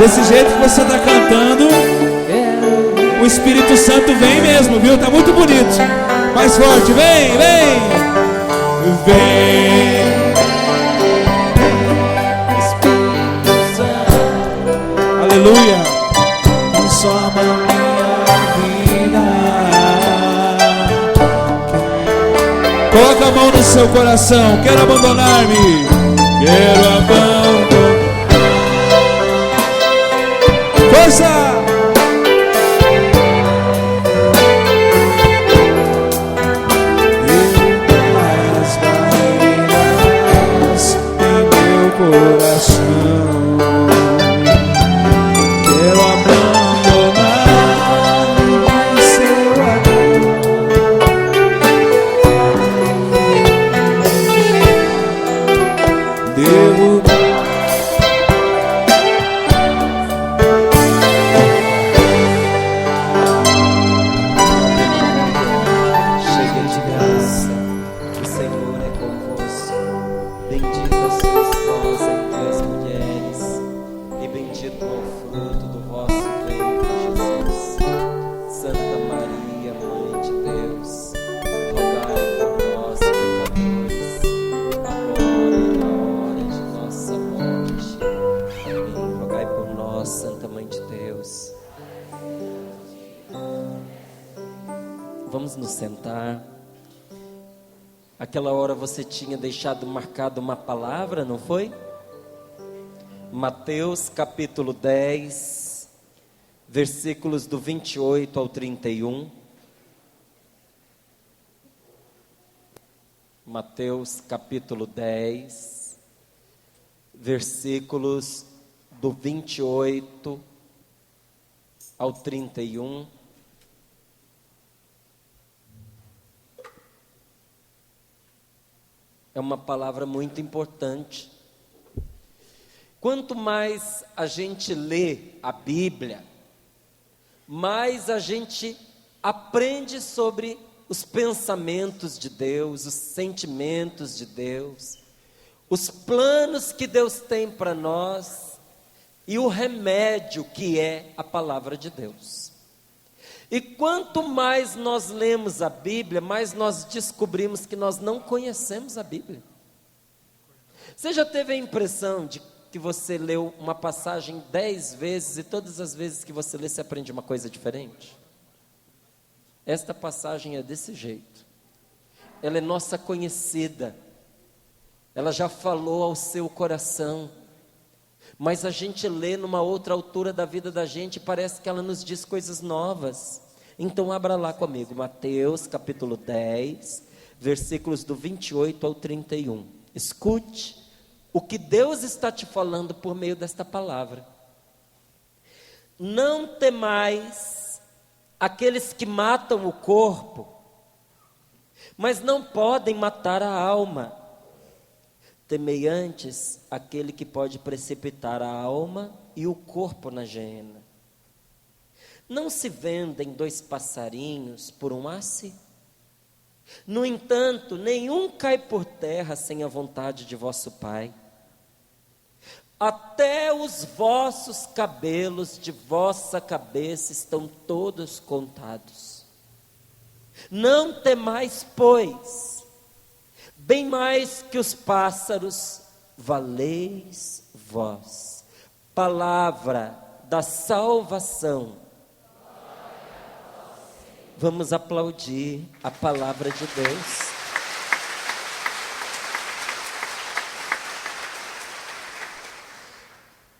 Desse jeito que você está cantando, o Espírito Santo vem mesmo, viu? Tá muito bonito. Mais forte, vem, vem. Vem. Espírito Santo. Aleluia. Transforma minha vida. Coloca a mão no seu coração. Quero abandonar-me. Quero abandonar. Força! Aquela hora você tinha deixado marcado uma palavra, não foi? Mateus capítulo 10, versículos do 28 ao 31. Mateus capítulo 10, versículos do 28 ao 31. É uma palavra muito importante. Quanto mais a gente lê a Bíblia, mais a gente aprende sobre os pensamentos de Deus, os sentimentos de Deus, os planos que Deus tem para nós e o remédio que é a palavra de Deus. E quanto mais nós lemos a Bíblia, mais nós descobrimos que nós não conhecemos a Bíblia. Você já teve a impressão de que você leu uma passagem 10 vezes e todas as vezes que você lê, você aprende uma coisa diferente? Esta passagem é desse jeito. Ela é nossa conhecida. Ela já falou ao seu coração. Mas a gente lê numa outra altura da vida da gente e parece que ela nos diz coisas novas. Então abra lá comigo, Mateus capítulo 10, versículos do 28 ao 31. Escute o que Deus está te falando por meio desta palavra. Não temais aqueles que matam o corpo, mas não podem matar a alma. Temei antes aquele que pode precipitar a alma e o corpo na geena. Não se vendem 2 passarinhos por um asse? No entanto, nenhum cai por terra sem a vontade de vosso Pai. Até os vossos cabelos de vossa cabeça estão todos contados. Não temais, pois, bem mais que os pássaros, valeis vós. Palavra da salvação. Vamos aplaudir a palavra de Deus.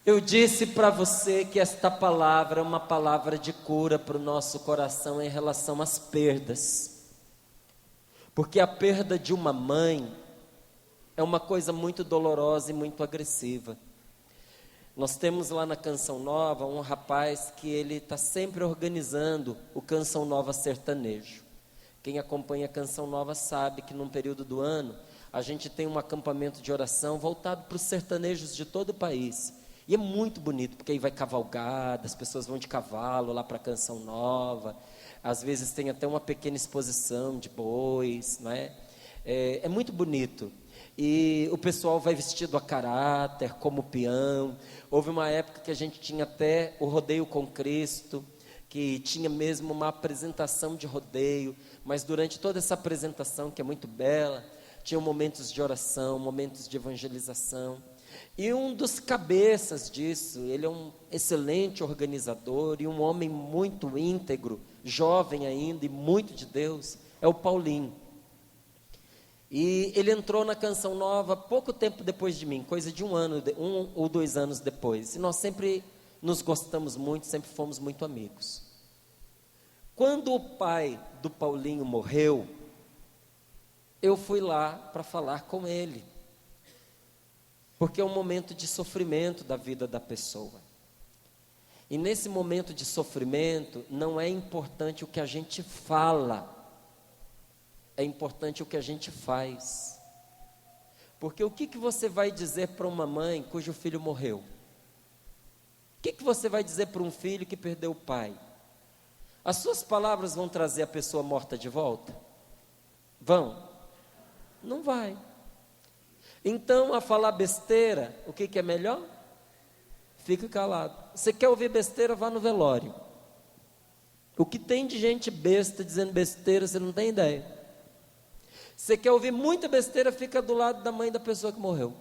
Eu disse para você que esta palavra é uma palavra de cura para o nosso coração em relação às perdas. Porque a perda de uma mãe é uma coisa muito dolorosa e muito agressiva. Nós temos lá na Canção Nova um rapaz que ele está sempre organizando o Canção Nova sertanejo. Quem acompanha a Canção Nova sabe que num período do ano a gente tem um acampamento de oração voltado para os sertanejos de todo o país. E é muito bonito, porque aí vai cavalgada, as pessoas vão de cavalo lá para a Canção Nova. Às vezes tem até uma pequena exposição de bois, não é? É muito bonito. E o pessoal vai vestido a caráter, como peão. Houve uma época que a gente tinha até o rodeio com Cristo, que tinha mesmo uma apresentação de rodeio, mas durante toda essa apresentação, que é muito bela, tinha momentos de oração, momentos de evangelização. E um dos cabeças disso, ele é um excelente organizador e um homem muito íntegro, jovem ainda e muito de Deus, é o Paulinho. E ele entrou na Canção Nova pouco tempo depois de mim, coisa de 1 ou 2 anos depois. E nós sempre nos gostamos muito, sempre fomos muito amigos. Quando o pai do Paulinho morreu, eu fui lá para falar com ele. Porque é um momento de sofrimento da vida da pessoa. E nesse momento de sofrimento, não é importante o que a gente fala, é importante o que a gente faz. Porque o que você vai dizer para uma mãe cujo filho morreu? O que você vai dizer para um filho que perdeu o pai? As suas palavras vão trazer a pessoa morta de volta? Vão? Não vai. Então, a falar besteira, o que é melhor? Fique calado. Você quer ouvir besteira, vá no velório. O que tem de gente besta dizendo besteira, você não tem ideia. Você quer ouvir muita besteira, fica do lado da mãe da pessoa que morreu.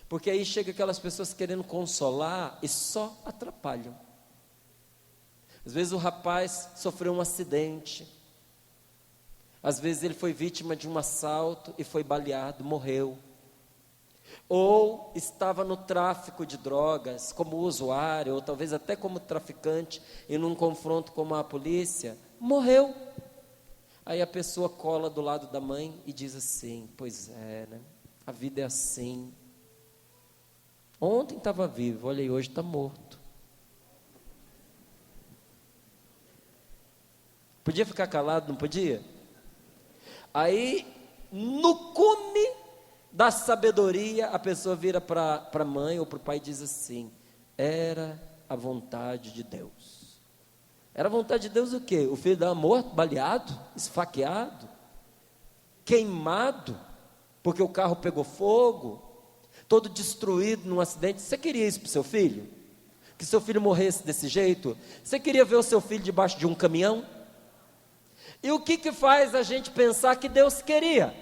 Porque aí chega aquelas pessoas querendo consolar e só atrapalham. Às vezes o rapaz sofreu um acidente. Às vezes ele foi vítima de um assalto e foi baleado, morreu. Ou estava no tráfico de drogas, como usuário, ou talvez até como traficante, e num confronto com a polícia, morreu. Aí a pessoa cola do lado da mãe e diz assim: pois é, né? A vida é assim. Ontem estava vivo, olha aí, hoje está morto. Podia ficar calado, não podia? Aí, no cume da sabedoria, a pessoa vira para a mãe ou para o pai e diz assim: era a vontade de Deus. Era a vontade de Deus o quê? O filho estava morto, baleado, esfaqueado, queimado, porque o carro pegou fogo, todo destruído num acidente. Você queria isso para o seu filho? Que seu filho morresse desse jeito? Você queria ver o seu filho debaixo de um caminhão? E o que faz a gente pensar que Deus queria?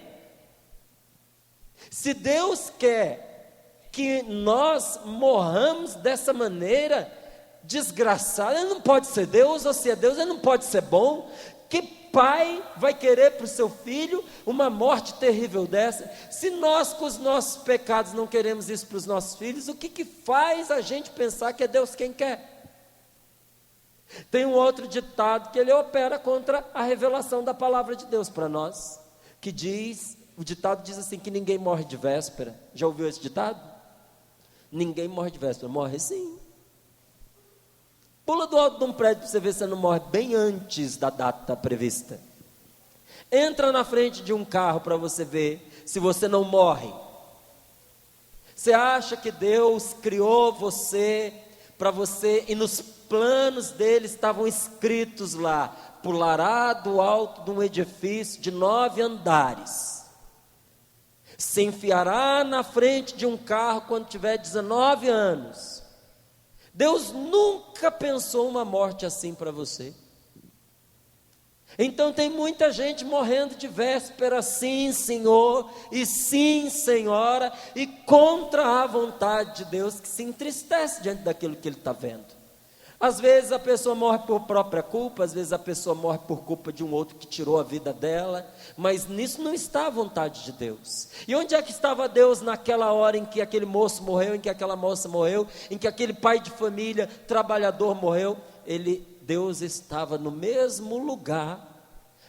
Se Deus quer que nós morramos dessa maneira desgraçada, Ele não pode ser Deus, ou se é Deus, Ele não pode ser bom. Que pai vai querer para o seu filho uma morte terrível dessa? Se nós com os nossos pecados não queremos isso para os nossos filhos, o que faz a gente pensar que é Deus quem quer? Tem um outro ditado que ele opera contra a revelação da palavra de Deus para nós, que diz, o ditado diz assim, que ninguém morre de véspera. Já ouviu esse ditado? Ninguém morre de véspera. Morre sim. Pula do alto de um prédio para você ver se você não morre bem antes da data prevista. Entra na frente de um carro para você ver se você não morre. Você acha que Deus criou você para você, e nos planos dele estavam escritos lá: pulará do alto de um edifício de 9 andares, se enfiará na frente de um carro quando tiver 19 anos. Deus nunca pensou uma morte assim para você. Então tem muita gente morrendo de véspera, sim senhor, e sim senhora, e contra a vontade de Deus, que se entristece diante daquilo que ele está vendo. Às vezes a pessoa morre por própria culpa, às vezes a pessoa morre por culpa de um outro que tirou a vida dela, mas nisso não está a vontade de Deus. E onde é que estava Deus naquela hora em que aquele moço morreu, em que aquela moça morreu, em que aquele pai de família, trabalhador morreu? Deus estava no mesmo lugar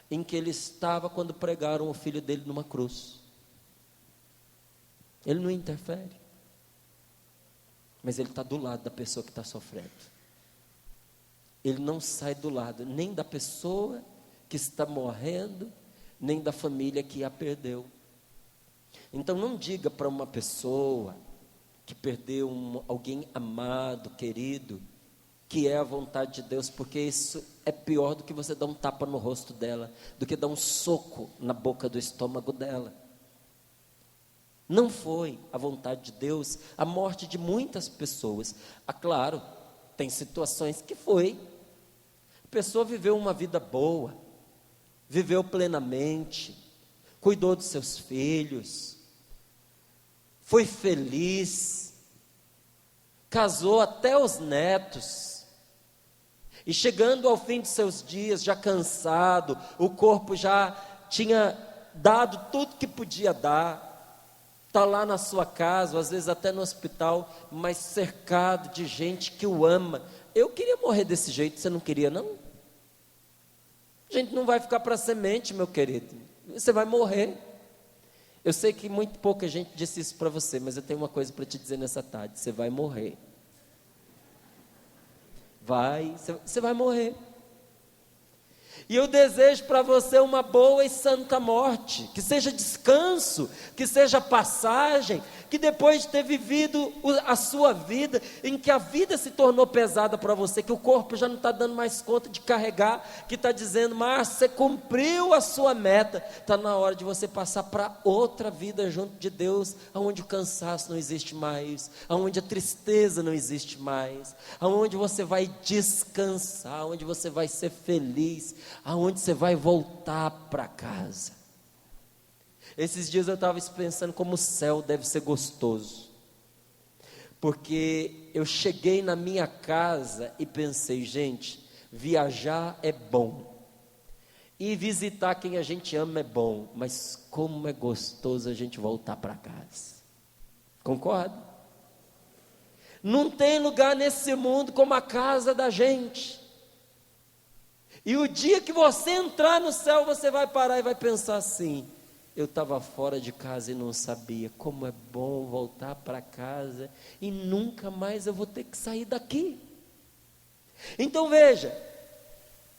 em que ele estava quando pregaram o filho dele numa cruz. Ele não interfere, mas ele está do lado da pessoa que está sofrendo. Ele não sai do lado nem da pessoa que está morrendo, nem da família que a perdeu. Então não diga para uma pessoa que perdeu alguém amado, querido, que é a vontade de Deus, porque isso é pior do que você dar um tapa no rosto dela, do que dar um soco na boca do estômago dela. Não foi a vontade de Deus a morte de muitas pessoas. Claro, tem situações que foi. A pessoa viveu uma vida boa, viveu plenamente, cuidou dos seus filhos, foi feliz, casou até os netos, e chegando ao fim de seus dias, já cansado, o corpo já tinha dado tudo que podia dar, está lá na sua casa, ou às vezes até no hospital, mas cercado de gente que o ama. Eu queria morrer desse jeito, você não queria não? A gente não vai ficar para semente, meu querido, você vai morrer. Eu sei que muito pouca gente disse isso para você, mas eu tenho uma coisa para te dizer nessa tarde: você vai morrer. Você vai morrer. E eu desejo para você uma boa e santa morte, que seja descanso, que seja passagem, que depois de ter vivido a sua vida, em que a vida se tornou pesada para você, que o corpo já não está dando mais conta de carregar, que está dizendo: Márcio, você cumpriu a sua meta, está na hora de você passar para outra vida junto de Deus, onde o cansaço não existe mais, onde a tristeza não existe mais, onde você vai descansar, onde você vai ser feliz, aonde você vai voltar para casa. Esses dias eu estava pensando como o céu deve ser gostoso, porque eu cheguei na minha casa e pensei: gente, viajar é bom, e visitar quem a gente ama é bom, mas como é gostoso a gente voltar para casa. Concorda? Não tem lugar nesse mundo como a casa da gente. E o dia que você entrar no céu, você vai parar e vai pensar assim: eu estava fora de casa e não sabia. Como é bom voltar para casa e nunca mais eu vou ter que sair daqui. Então veja,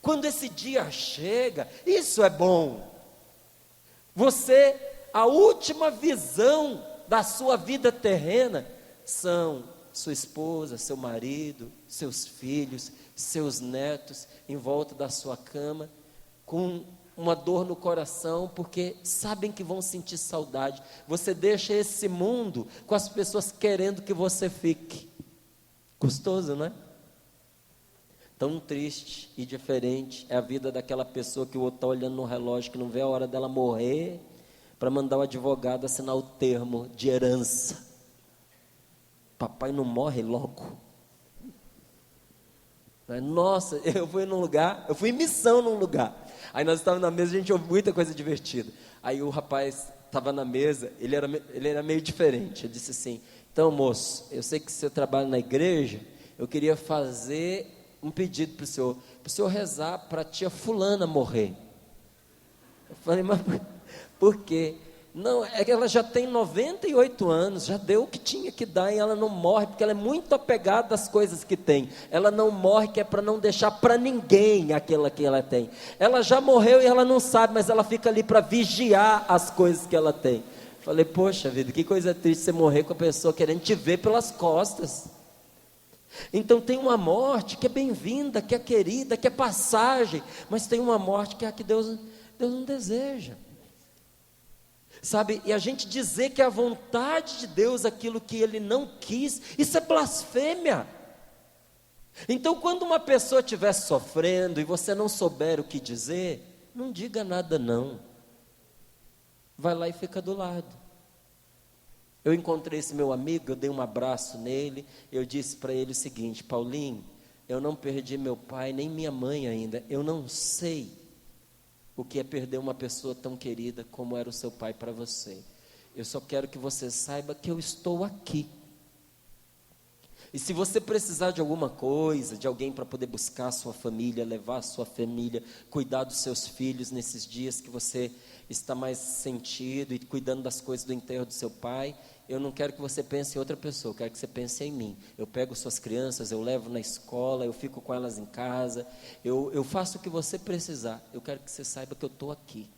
quando esse dia chega, isso é bom. A última visão da sua vida terrena são sua esposa, seu marido, seus filhos, seus netos em volta da sua cama, com uma dor no coração, porque sabem que vão sentir saudade. Você deixa esse mundo com as pessoas querendo que você fique. Gostoso, não é? Tão triste e diferente é a vida daquela pessoa que o outro está olhando no relógio, que não vê a hora dela morrer, para mandar o advogado assinar o termo de herança. Papai não morre logo. Nossa, eu fui em missão num lugar. Aí nós estávamos na mesa, a gente ouviu muita coisa divertida. Aí o rapaz estava na mesa, ele era meio diferente. Ele disse assim: então, moço, eu sei que você trabalha na igreja, eu queria fazer um pedido para o senhor rezar para a tia fulana morrer. Eu falei: mas por quê? Não, é que ela já tem 98 anos, já deu o que tinha que dar e ela não morre, porque ela é muito apegada às coisas que tem. Ela não morre, que é para não deixar para ninguém aquela que ela tem. Ela já morreu e ela não sabe, mas ela fica ali para vigiar as coisas que ela tem. Falei: poxa vida, que coisa triste você morrer com a pessoa querendo te ver pelas costas. Então tem uma morte que é bem-vinda, que é querida, que é passagem, mas tem uma morte que é a que Deus não deseja. Sabe, e a gente dizer que é a vontade de Deus aquilo que Ele não quis, isso é blasfêmia. Então quando uma pessoa estiver sofrendo e você não souber o que dizer, não diga nada não. Vai lá e fica do lado. Eu encontrei esse meu amigo, eu dei um abraço nele, eu disse para ele o seguinte: Paulinho, eu não perdi meu pai nem minha mãe ainda, eu não sei o que é perder uma pessoa tão querida como era o seu pai para você. Eu só quero que você saiba que eu estou aqui. E se você precisar de alguma coisa, de alguém para poder buscar a sua família, levar a sua família, cuidar dos seus filhos nesses dias que você está mais sentido e cuidando das coisas do enterro do seu pai, eu não quero que você pense em outra pessoa, eu quero que você pense em mim. Eu pego suas crianças, eu levo na escola, eu fico com elas em casa, eu faço o que você precisar. Eu quero que você saiba que eu estou aqui.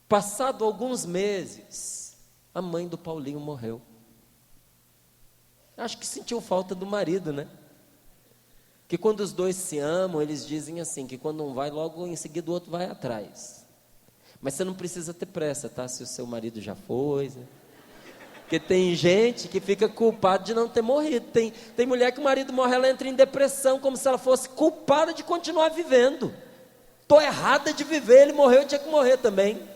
Passado alguns meses, a mãe do Paulinho morreu. Acho que sentiu falta do marido, né? Que quando os dois se amam, eles dizem assim, que quando um vai, logo em seguida o outro vai atrás. Mas você não precisa ter pressa, tá? Se o seu marido já foi, né? Porque tem gente que fica culpada de não ter morrido. Tem mulher que o marido morre, ela entra em depressão, como se ela fosse culpada de continuar vivendo. Estou errada de viver, ele morreu, eu tinha que morrer também.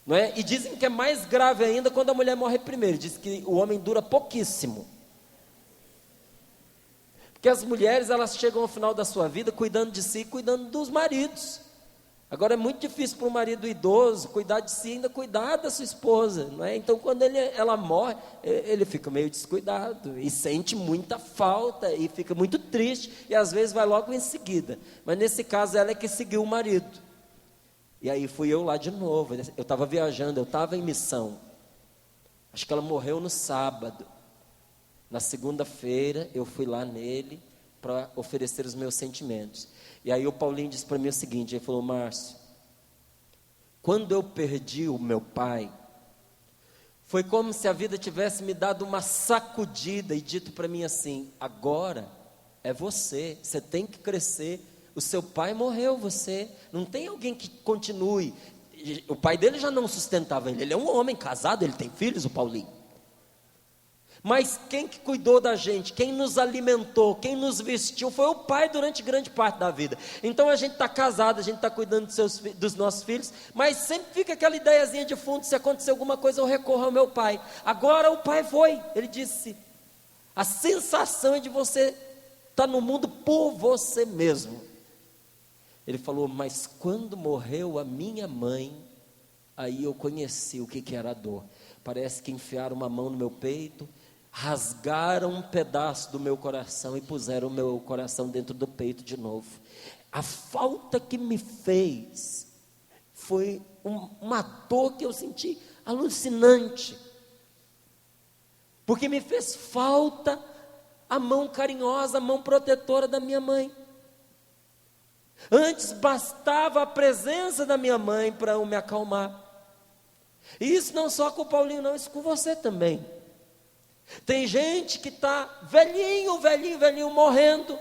Não é? E dizem que é mais grave ainda quando a mulher morre primeiro. Diz que o homem dura pouquíssimo. Porque as mulheres, elas chegam ao final da sua vida cuidando de si, cuidando dos maridos. Agora é muito difícil para um marido idoso cuidar de si e ainda cuidar da sua esposa, não é? Então quando ela morre, ele fica meio descuidado e sente muita falta e fica muito triste e às vezes vai logo em seguida. Mas nesse caso ela é que seguiu o marido. E aí fui eu lá de novo, eu estava viajando, eu estava em missão. Acho que ela morreu no sábado. Na segunda-feira eu fui lá nele para oferecer os meus sentimentos. E aí o Paulinho disse para mim o seguinte, ele falou: Márcio, quando eu perdi o meu pai, foi como se a vida tivesse me dado uma sacudida e dito para mim assim: agora é você tem que crescer, o seu pai morreu, você não tem alguém que continue. O pai dele já não sustentava ele é um homem casado, ele tem filhos, o Paulinho. Mas quem que cuidou da gente, quem nos alimentou, quem nos vestiu, foi o pai durante grande parte da vida. Então a gente está casado, a gente está cuidando dos nossos filhos, mas sempre fica aquela ideiazinha de fundo: se acontecer alguma coisa eu recorro ao meu pai. Agora o pai foi, ele disse, a sensação é de você estar no mundo por você mesmo. Ele falou: mas quando morreu a minha mãe, aí eu conheci o que era a dor. Parece que enfiaram uma mão no meu peito, rasgaram um pedaço do meu coração e puseram o meu coração dentro do peito de novo. A falta que me fez foi uma dor que eu senti alucinante, porque me fez falta a mão carinhosa, a mão protetora da minha mãe. Antes bastava a presença da minha mãe para eu me acalmar. E isso não só com o Paulinho não, isso com você também. Tem gente que está velhinho, morrendo.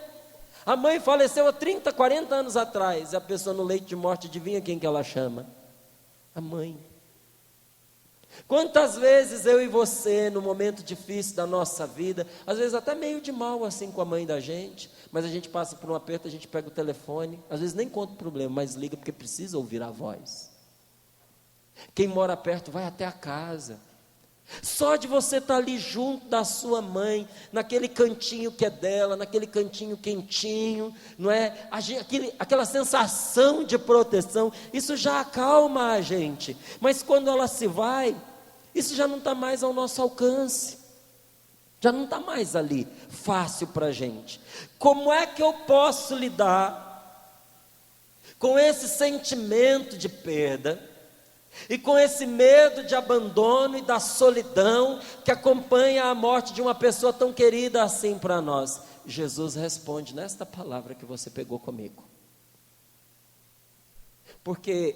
A mãe faleceu há 30, 40 anos atrás. E a pessoa no leito de morte, adivinha quem que ela chama? A mãe. Quantas vezes eu e você, no momento difícil da nossa vida, às vezes até meio de mal assim com a mãe da gente, mas a gente passa por um aperto, a gente pega o telefone, às vezes nem conta o problema, mas liga porque precisa ouvir a voz. Quem mora perto vai até a casa. Só de você estar ali junto da sua mãe, naquele cantinho que é dela, naquele cantinho quentinho, não é? Aquela sensação de proteção, isso já acalma a gente. Mas quando ela se vai, isso já não está mais ao nosso alcance, já não está mais ali fácil para a gente. Como é que eu posso lidar com esse sentimento de perda e com esse medo de abandono e da solidão que acompanha a morte de uma pessoa tão querida assim para nós? Jesus responde nesta palavra que você pegou comigo. Porque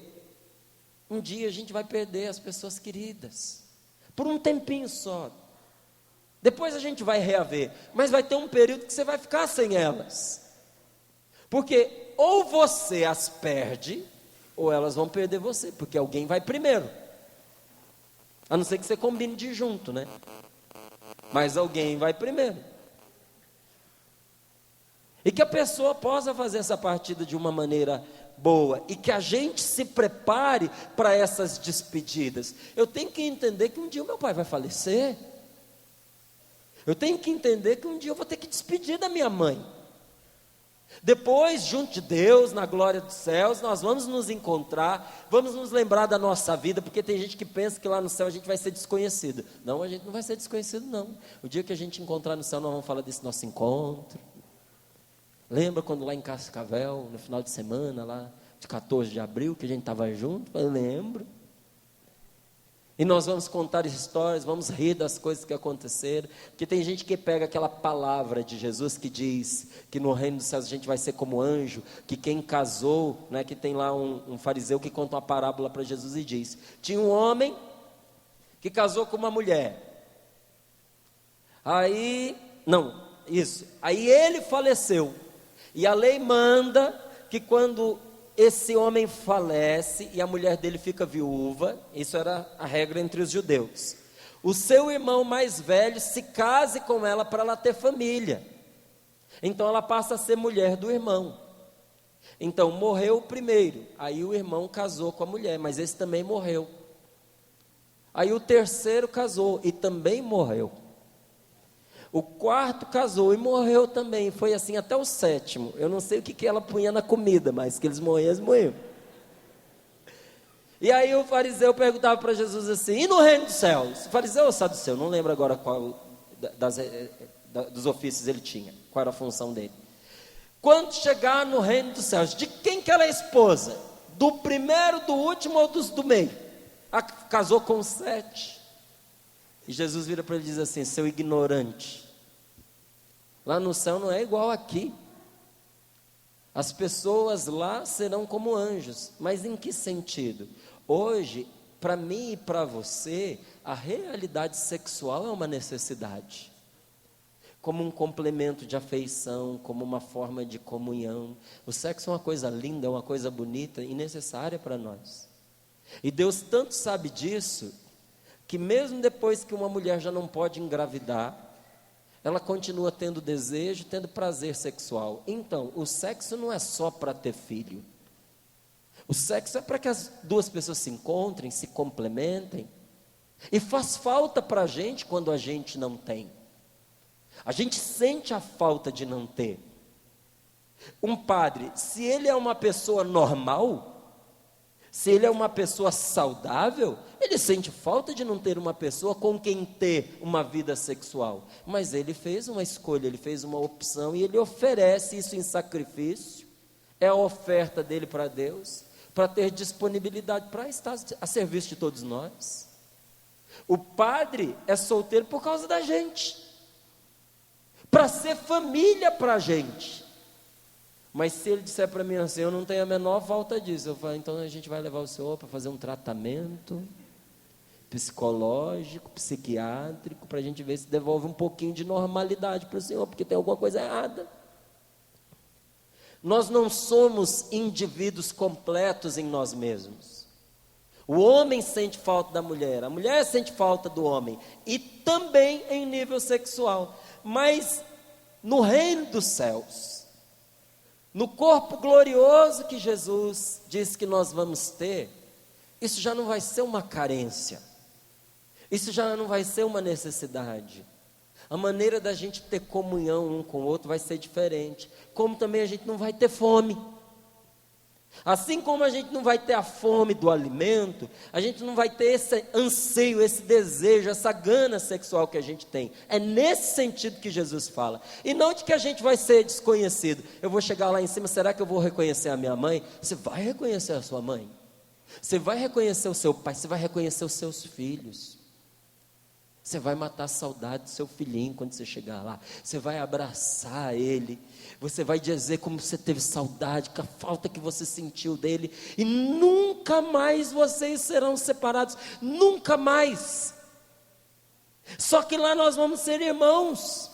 um dia a gente vai perder as pessoas queridas, por um tempinho só. Depois a gente vai reaver, mas vai ter um período que você vai ficar sem elas. Porque ou você as perde, ou elas vão perder você, porque alguém vai primeiro. A não ser que você combine de ir junto, né? Mas alguém vai primeiro. E que a pessoa possa fazer essa partida de uma maneira boa, e que a gente se prepare para essas despedidas. Eu tenho que entender que um dia o meu pai vai falecer. Eu tenho que entender que um dia eu vou ter que despedir da minha mãe. Depois, junto de Deus, na glória dos céus, nós vamos nos encontrar, vamos nos lembrar da nossa vida, porque tem gente que pensa que lá no céu a gente vai ser desconhecido. Não, a gente não vai ser desconhecido não. O dia que a gente encontrar no céu, nós vamos falar desse nosso encontro. Lembra quando lá em Cascavel, no final de semana, lá de 14 de abril, que a gente estava junto? Eu lembro. E nós vamos contar histórias, vamos rir das coisas que aconteceram, porque tem gente que pega aquela palavra de Jesus que diz que no reino dos céus a gente vai ser como anjo, que quem casou, né, que tem lá um fariseu que conta uma parábola para Jesus e diz: tinha um homem que casou com uma mulher, aí ele faleceu, e a lei manda que quando esse homem falece e a mulher dele fica viúva, isso era a regra entre os judeus. O seu irmão mais velho se case com ela para ela ter família. Então ela passa a ser mulher do irmão. Então morreu o primeiro, aí o irmão casou com a mulher, mas esse também morreu. Aí o terceiro casou e também morreu. O quarto casou e morreu também. Foi assim até o sétimo. Eu não sei o que ela punha na comida, mas que eles morriam, eles morriam. E aí o fariseu perguntava para Jesus assim: e no reino dos céus? O fariseu ou saduceu? Não lembro agora qual dos ofícios ele tinha, qual era a função dele. Quando chegar no reino dos céus, de quem que ela é esposa? Do primeiro, do último ou dos do meio? Casou com 7. E Jesus vira para ele e diz assim: seu ignorante, lá no céu não é igual aqui. As pessoas lá serão como anjos. Mas em que sentido? Hoje, para mim e para você, a realidade sexual é uma necessidade, como um complemento de afeição, como uma forma de comunhão. O sexo é uma coisa linda, é uma coisa bonita e necessária para nós. E Deus tanto sabe disso, que mesmo depois que uma mulher já não pode engravidar, ela continua tendo desejo, tendo prazer sexual. Então, o sexo não é só para ter filho. O sexo é para que as duas pessoas se encontrem, se complementem. E faz falta para a gente quando a gente não tem. A gente sente a falta de não ter. Um padre, se ele é uma pessoa normal, se ele é uma pessoa saudável, ele sente falta de não ter uma pessoa com quem ter uma vida sexual. Mas ele fez uma escolha, ele fez uma opção e ele oferece isso em sacrifício. É a oferta dele para Deus, para ter disponibilidade para estar a serviço de todos nós. O padre é solteiro por causa da gente, para ser família para a gente. Mas se ele disser para mim assim: eu não tenho a menor falta disso, eu falo: então a gente vai levar o senhor para fazer um tratamento psicológico, psiquiátrico, para a gente ver se devolve um pouquinho de normalidade para o senhor, porque tem alguma coisa errada. Nós não somos indivíduos completos em nós mesmos. O homem sente falta da mulher, a mulher sente falta do homem, e também em nível sexual. Mas no reino dos céus, no corpo glorioso que Jesus diz que nós vamos ter, isso já não vai ser uma carência, isso já não vai ser uma necessidade. A maneira da gente ter comunhão um com o outro vai ser diferente, como também a gente não vai ter fome. Assim como a gente não vai ter a fome do alimento, a gente não vai ter esse anseio, esse desejo, essa gana sexual que a gente tem. É nesse sentido que Jesus fala. E não de que a gente vai ser desconhecido. Eu vou chegar lá em cima, será que eu vou reconhecer a minha mãe? Você vai reconhecer a sua mãe. Você vai reconhecer o seu pai, você vai reconhecer os seus filhos. Você vai matar a saudade do seu filhinho quando você chegar lá. Você vai abraçar ele. Você vai dizer como você teve saudade, que a falta que você sentiu dele. E nunca mais vocês serão separados. Nunca mais. Só que lá nós vamos ser irmãos.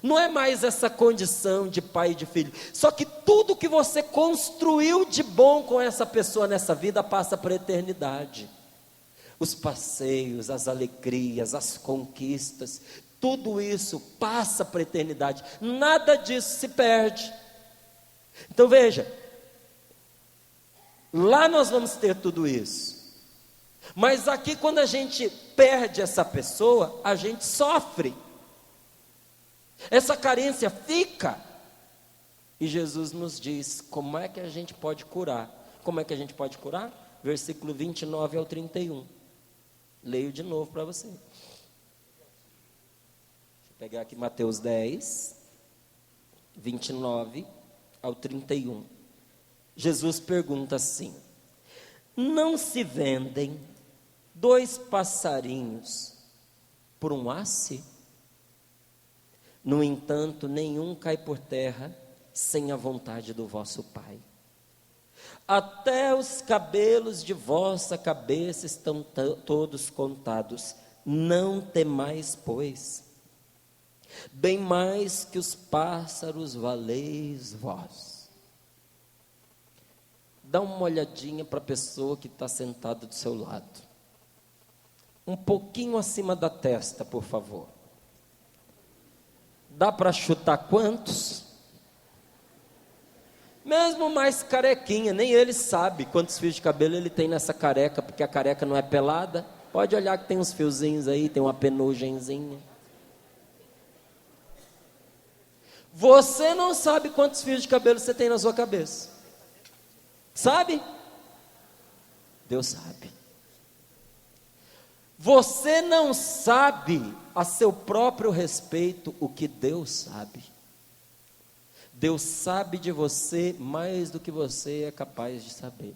Não é mais essa condição de pai e de filho. Só que tudo que você construiu de bom com essa pessoa nessa vida passa para a eternidade. Os passeios, as alegrias, as conquistas, tudo isso passa para a eternidade. Nada disso se perde. Então veja, lá nós vamos ter tudo isso. Mas aqui, quando a gente perde essa pessoa, a gente sofre. Essa carência fica. E Jesus nos diz como é que a gente pode curar. Como é que a gente pode curar? Versículo 29 ao 31. Leio de novo para você. Deixa eu pegar aqui Mateus 10, 29 ao 31. Jesus pergunta assim: não se vendem 2 passarinhos por um asse? No entanto, nenhum cai por terra sem a vontade do vosso Pai. Até os cabelos de vossa cabeça estão todos contados. Não temais, pois, bem mais que os pássaros valeis vós. dá uma olhadinha para a pessoa que está sentada do seu lado. Um pouquinho acima da testa, por favor. Dá para chutar quantos? Mesmo mais carequinha, nem ele sabe quantos fios de cabelo ele tem nessa careca, porque a careca não é pelada. Pode olhar que tem uns fiozinhos aí, tem uma penugenzinha. Você não sabe quantos fios de cabelo você tem na sua cabeça. Sabe? Deus sabe. Você não sabe a seu próprio respeito o que Deus sabe. Deus sabe de você mais do que você é capaz de saber.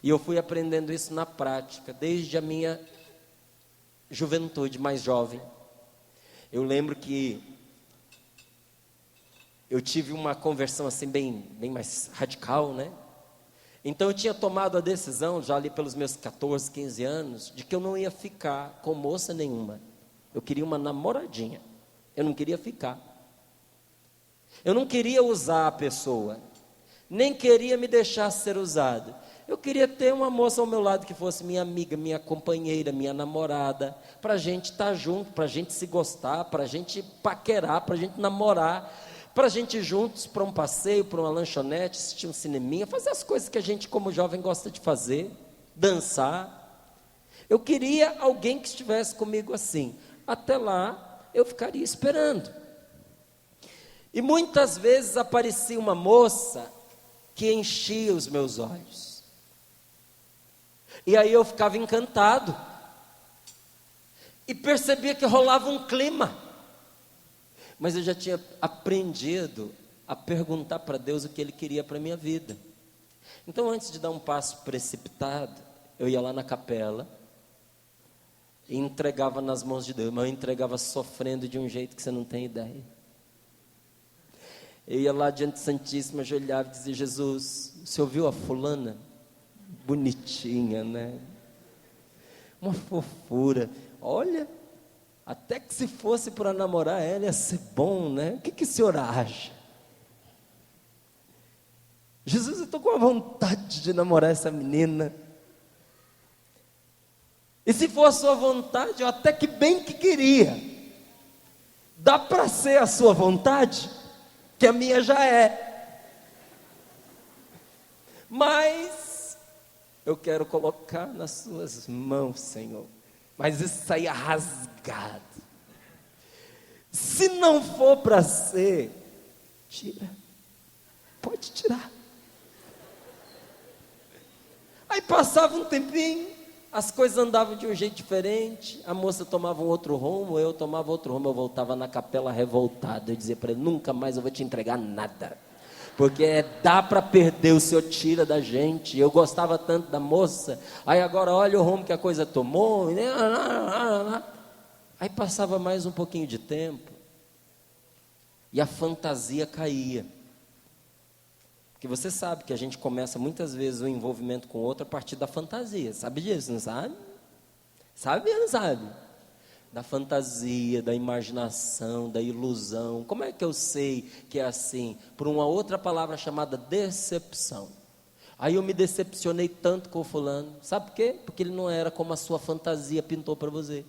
E eu fui aprendendo isso na prática, desde a minha juventude mais jovem. Eu lembro que eu tive uma conversão assim bem mais radical, né? Então eu tinha tomado a decisão, já ali pelos meus 14, 15 anos, de que eu não ia ficar com moça nenhuma. Eu queria uma namoradinha, eu não queria ficar. Eu não queria usar a pessoa, nem queria me deixar ser usado. Eu queria ter uma moça ao meu lado que fosse minha amiga, minha companheira, minha namorada, para a gente estar junto, para a gente se gostar, para a gente paquerar, para a gente namorar, para a gente ir juntos para um passeio, para uma lanchonete, assistir um cineminha, fazer as coisas que a gente como jovem gosta de fazer, dançar. Eu queria alguém que estivesse comigo assim. Até lá, eu ficaria esperando. E muitas vezes aparecia uma moça que enchia os meus olhos. E aí eu ficava encantado. E percebia que rolava um clima. Mas eu já tinha aprendido a perguntar para Deus o que Ele queria para a minha vida. Então, antes de dar um passo precipitado, eu ia lá na capela e entregava nas mãos de Deus. Mas eu entregava sofrendo de um jeito que você não tem ideia. Eu ia lá diante do Santíssimo, ajoelhava e dizia: Jesus, o senhor viu a fulana? Bonitinha, né? Uma fofura. Olha, até que se fosse para namorar ela ia ser bom, né? O que o senhor acha? Jesus, eu estou com a vontade de namorar essa menina. E se for a sua vontade, eu até que bem que queria. Dá para ser a sua vontade? Que a minha já é. Mas eu quero colocar nas suas mãos, Senhor. Mas isso saia rasgado. Se não for para ser, tira. Pode tirar. Aí passava um tempinho, as coisas andavam de um jeito diferente, a moça tomava um outro rumo, eu tomava outro rumo, eu voltava na capela revoltado, eu dizia para ele: nunca mais eu vou te entregar nada, porque dá para perder, o Senhor tira da gente. Eu gostava tanto da moça, aí agora olha o rumo que a coisa tomou. Aí passava mais um pouquinho de tempo, e a fantasia caía. Porque você sabe que a gente começa muitas vezes o envolvimento com o outro a partir da fantasia. Sabe disso, não sabe? Sabe ou não sabe? Da fantasia, da imaginação, da ilusão. Como é que eu sei que é assim? Por uma outra palavra chamada decepção. Aí eu me decepcionei tanto com o fulano. Sabe por quê? Porque ele não era como a sua fantasia pintou para você.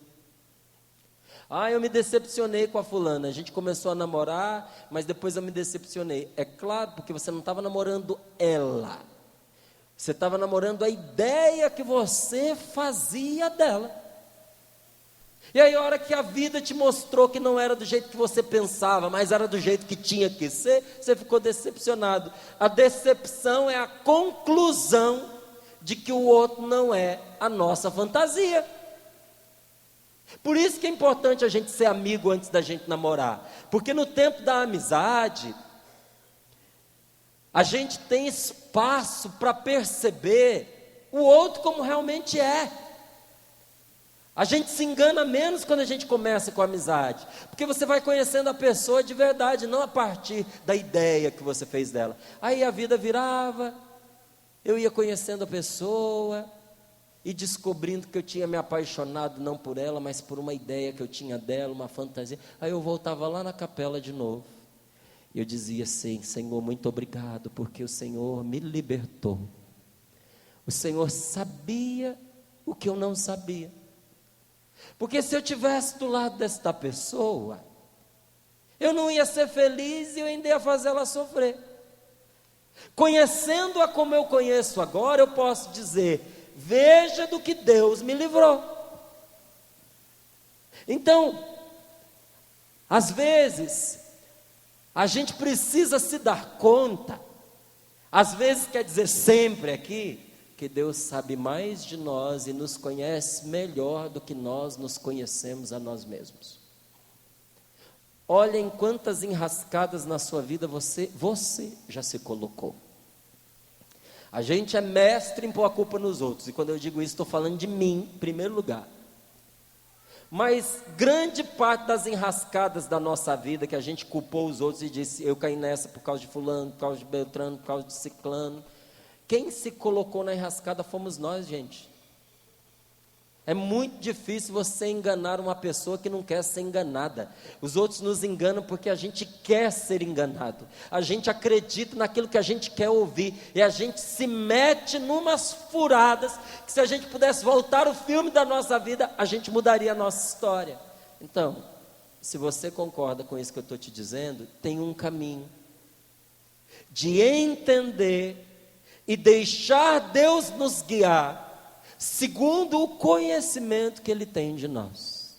Eu me decepcionei com a fulana, a gente começou a namorar, mas depois eu me decepcionei. É claro, porque você não estava namorando ela, você estava namorando a ideia que você fazia dela. E aí a hora que a vida te mostrou que não era do jeito que você pensava, mas era do jeito que tinha que ser, você ficou decepcionado. A decepção é a conclusão de que o outro não é a nossa fantasia. Por isso que é importante a gente ser amigo antes da gente namorar. Porque no tempo da amizade, a gente tem espaço para perceber o outro como realmente é. A gente se engana menos quando a gente começa com a amizade. Porque você vai conhecendo a pessoa de verdade, não a partir da ideia que você fez dela. Aí a vida virava, eu ia conhecendo a pessoa e descobrindo que eu tinha me apaixonado não por ela, mas por uma ideia que eu tinha dela, uma fantasia. Aí eu voltava lá na capela de novo. eu dizia assim: Senhor, muito obrigado, porque o Senhor me libertou. O Senhor sabia o que eu não sabia. Porque se eu tivesse do lado desta pessoa, eu não ia ser feliz e eu ainda ia fazer ela sofrer. Conhecendo-a como eu conheço agora, eu posso dizer: veja do que Deus me livrou. Então, às vezes, a gente precisa se dar conta, às vezes quer dizer sempre aqui, que Deus sabe mais de nós e nos conhece melhor do que nós nos conhecemos a nós mesmos. Olhem quantas enrascadas na sua vida você já se colocou. A gente é mestre em pôr a culpa nos outros, e quando eu digo isso, estou falando de mim, em primeiro lugar. Mas grande parte das enrascadas da nossa vida, que a gente culpou os outros e disse: eu caí nessa por causa de fulano, por causa de Beltrano, por causa de ciclano. Quem se colocou na enrascada fomos nós, gente. É muito difícil você enganar uma pessoa que não quer ser enganada. Os outros nos enganam porque a gente quer ser enganado. A gente acredita naquilo que a gente quer ouvir. E a gente se mete numas furadas que, se a gente pudesse voltar o filme da nossa vida, a gente mudaria a nossa história. Então, se você concorda com isso que eu estou te dizendo, tem um caminho de entender e deixar Deus nos guiar segundo o conhecimento que Ele tem de nós.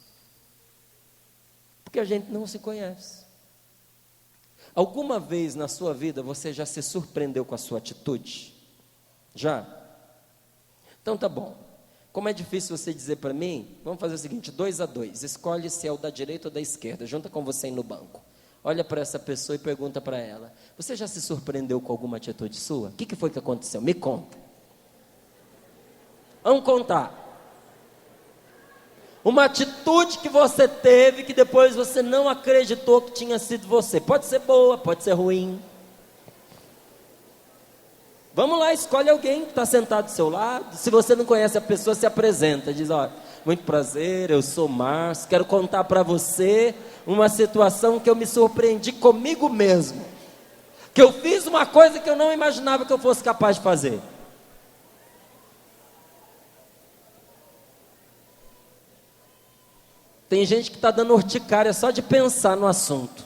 Porque a gente não se conhece. Alguma vez na sua vida você já se surpreendeu com a sua atitude? Já? Então tá bom. Como é difícil você dizer para mim, vamos fazer o seguinte: 2 a 2, escolhe se é o da direita ou da esquerda, junta com você aí no banco. Olha para essa pessoa e pergunta para ela: você já se surpreendeu com alguma atitude sua? O que foi que aconteceu? Me conta. Vamos contar. Uma atitude que você teve que depois você não acreditou que tinha sido você. Pode ser boa, pode ser ruim. Vamos lá, escolhe alguém que está sentado do seu lado. Se você não conhece a pessoa, se apresenta. Diz: olha, muito prazer, eu sou Márcio. Quero contar para você uma situação que eu me surpreendi comigo mesmo. Que eu fiz uma coisa que eu não imaginava que eu fosse capaz de fazer. Tem gente que está dando urticária só de pensar no assunto.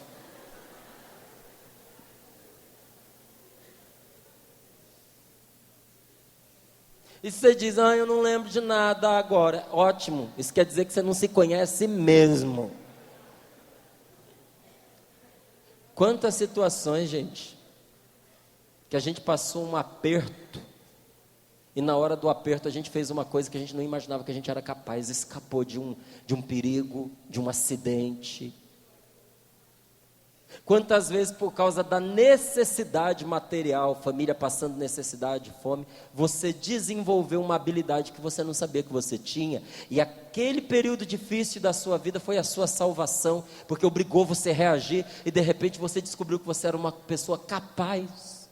E você diz: eu não lembro de nada agora. Ótimo, isso quer dizer que você não se conhece mesmo. Quantas situações, gente, que a gente passou um aperto, e na hora do aperto a gente fez uma coisa que a gente não imaginava que a gente era capaz, escapou de um perigo, de um acidente. Quantas vezes, por causa da necessidade material, família passando necessidade, fome, você desenvolveu uma habilidade que você não sabia que você tinha, e aquele período difícil da sua vida foi a sua salvação, porque obrigou você a reagir, e de repente você descobriu que você era uma pessoa capaz.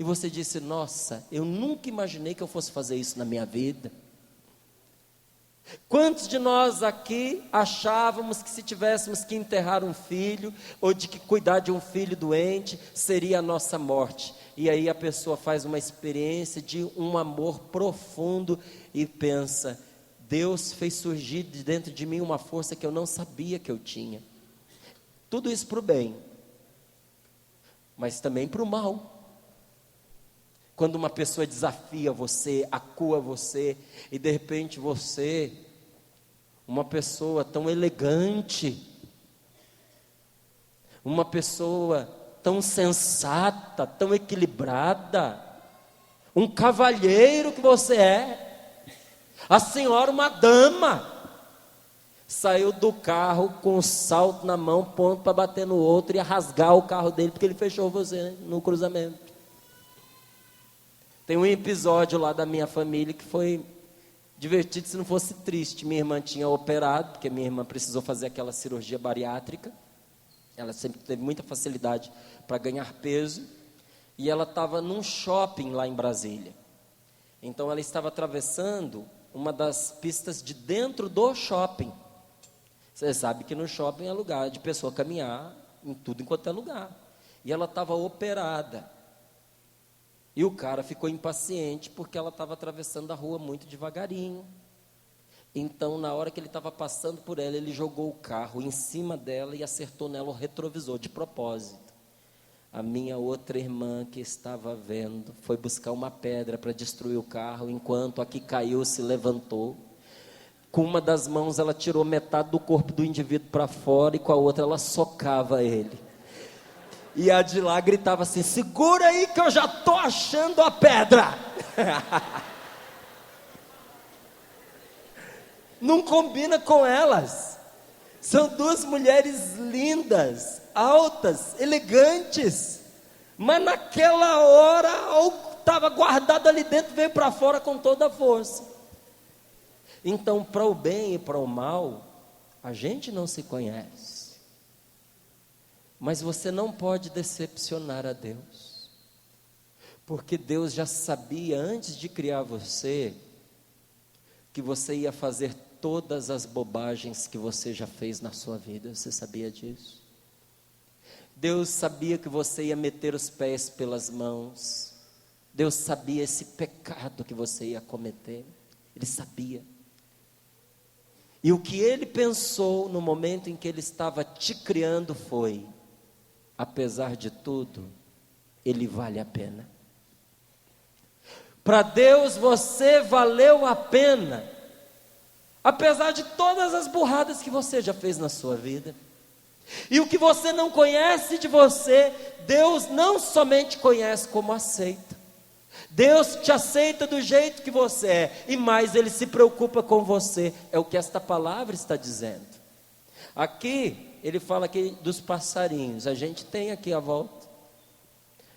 E você disse: nossa, eu nunca imaginei que eu fosse fazer isso na minha vida. Quantos de nós aqui achávamos que se tivéssemos que enterrar um filho, ou de que cuidar de um filho doente, seria a nossa morte? E aí a pessoa faz uma experiência de um amor profundo e pensa: Deus fez surgir de dentro de mim uma força que eu não sabia que eu tinha. Tudo isso para o bem, mas também para o mal. Quando uma pessoa desafia você, acua você, e de repente você, uma pessoa tão elegante, uma pessoa tão sensata, tão equilibrada, um cavalheiro que você é, a senhora uma dama, saiu do carro com um salto na mão, ponto para bater no outro e rasgar o carro dele, porque ele fechou você no cruzamento. Tem um episódio lá da minha família que foi divertido se não fosse triste. Minha irmã tinha operado, porque minha irmã precisou fazer aquela cirurgia bariátrica. Ela sempre teve muita facilidade para ganhar peso. E ela estava num shopping lá em Brasília. Então ela estava atravessando uma das pistas de dentro do shopping. Você sabe que no shopping é lugar de pessoa caminhar em tudo enquanto é lugar. e ela estava operada. E o cara ficou impaciente porque ela estava atravessando a rua muito devagarinho. Então, na hora que ele estava passando por ela, ele jogou o carro em cima dela e acertou nela o retrovisor, de propósito. A minha outra irmã, que estava vendo, foi buscar uma pedra para destruir o carro, enquanto a que caiu se levantou. Com uma das mãos ela tirou metade do corpo do indivíduo para fora e com a outra ela socava ele. E a de lá gritava assim: segura aí que eu já estou achando a pedra. Não combina com elas. São duas mulheres lindas, altas, elegantes, mas naquela hora algo estava guardado ali dentro, veio para fora com toda a força. Então, para o bem e para o mal, a gente não se conhece. Mas você não pode decepcionar a Deus, porque Deus já sabia antes de criar você, que você ia fazer todas as bobagens que você já fez na sua vida. Você sabia disso? Deus sabia que você ia meter os pés pelas mãos. Deus sabia esse pecado que você ia cometer. Ele sabia. E o que Ele pensou no momento em que Ele estava te criando foi: apesar de tudo, Ele vale a pena. Para Deus você valeu a pena, apesar de todas as burradas que você já fez na sua vida. E o que você não conhece de você, Deus não somente conhece, como aceita. Deus te aceita do jeito que você é, e mais, Ele se preocupa com você. É o que esta palavra está dizendo. Aqui, Ele fala aqui dos passarinhos. A gente tem aqui à volta.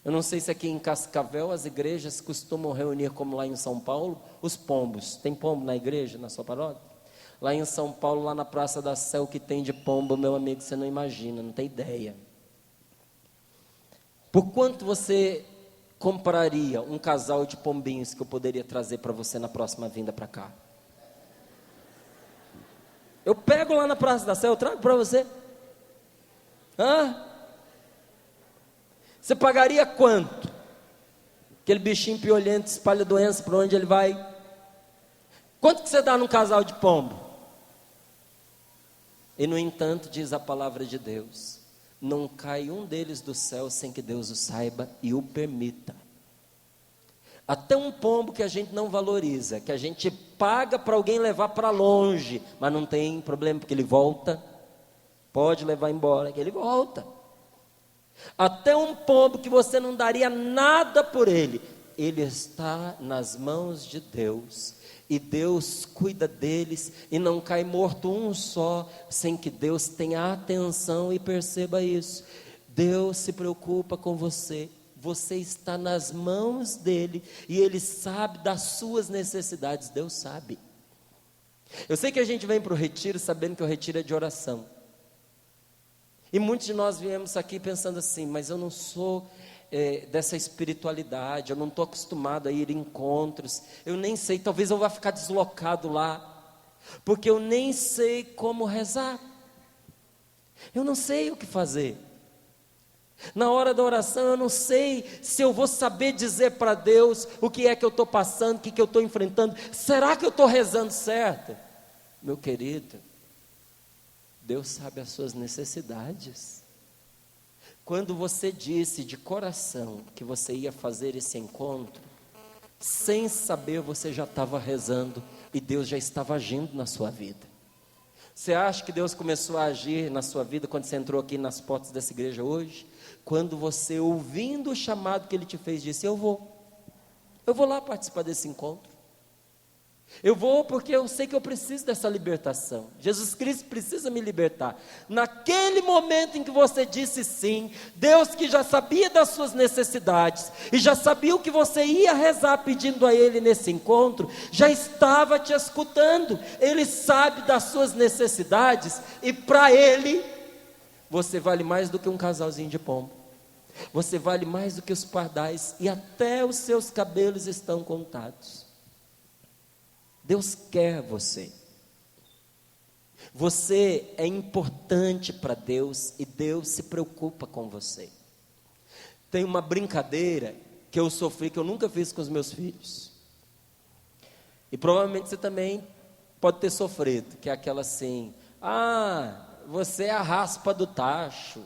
Eu não sei se aqui em Cascavel as igrejas costumam reunir, como lá em São Paulo, os pombos. Tem pombo na igreja, na sua paróquia? Lá em São Paulo, lá na Praça da Sé, o que tem de pombo, meu amigo, você não imagina, não tem ideia. Por quanto você compraria um casal de pombinhos que eu poderia trazer para você na próxima vinda para cá? Eu pego lá na Praça da Sé, eu trago para você. Hã? Você pagaria quanto? Aquele bichinho piolento espalha doença para onde ele vai. Quanto que você dá num casal de pombo? E no entanto, diz a palavra de Deus, não cai um deles do céu sem que Deus o saiba e o permita. Até um pombo que a gente não valoriza, que a gente paga para alguém levar para longe, mas não tem problema, porque ele volta. Pode levar embora, que ele volta. Até um pombo que você não daria nada por ele, ele está nas mãos de Deus, e Deus cuida deles, e não cai morto um só, sem que Deus tenha atenção e perceba isso. Deus se preocupa com você, você está nas mãos dele, e ele sabe das suas necessidades. Deus sabe. Eu sei que a gente vem para o retiro sabendo que o retiro é de oração, e muitos de nós viemos aqui pensando assim: mas eu não sou dessa espiritualidade, eu não estou acostumado a ir em encontros, eu nem sei, talvez eu vá ficar deslocado lá, porque eu nem sei como rezar, eu não sei o que fazer. Na hora da oração eu não sei se eu vou saber dizer para Deus o que é que eu estou passando, o que eu estou enfrentando. Será que eu estou rezando certo? Meu querido, Deus sabe as suas necessidades. Quando você disse de coração que você ia fazer esse encontro, sem saber você já estava rezando e Deus já estava agindo na sua vida. Você acha que Deus começou a agir na sua vida quando você entrou aqui nas portas dessa igreja hoje? Quando você, ouvindo o chamado que Ele te fez, disse: eu vou lá participar desse encontro. Eu vou porque eu sei que eu preciso dessa libertação. Jesus Cristo precisa me libertar. Naquele momento em que você disse sim, Deus, que já sabia das suas necessidades e já sabia o que você ia rezar pedindo a Ele nesse encontro, já estava te escutando. Ele sabe das suas necessidades e para Ele você vale mais do que um casalzinho de pombo. Você vale mais do que os pardais, e até os seus cabelos estão contados. Deus quer você. Você é importante para Deus e Deus se preocupa com você. Tem uma brincadeira que eu sofri, que eu nunca fiz com os meus filhos. E provavelmente você também pode ter sofrido, que é aquela assim: você é a raspa do tacho.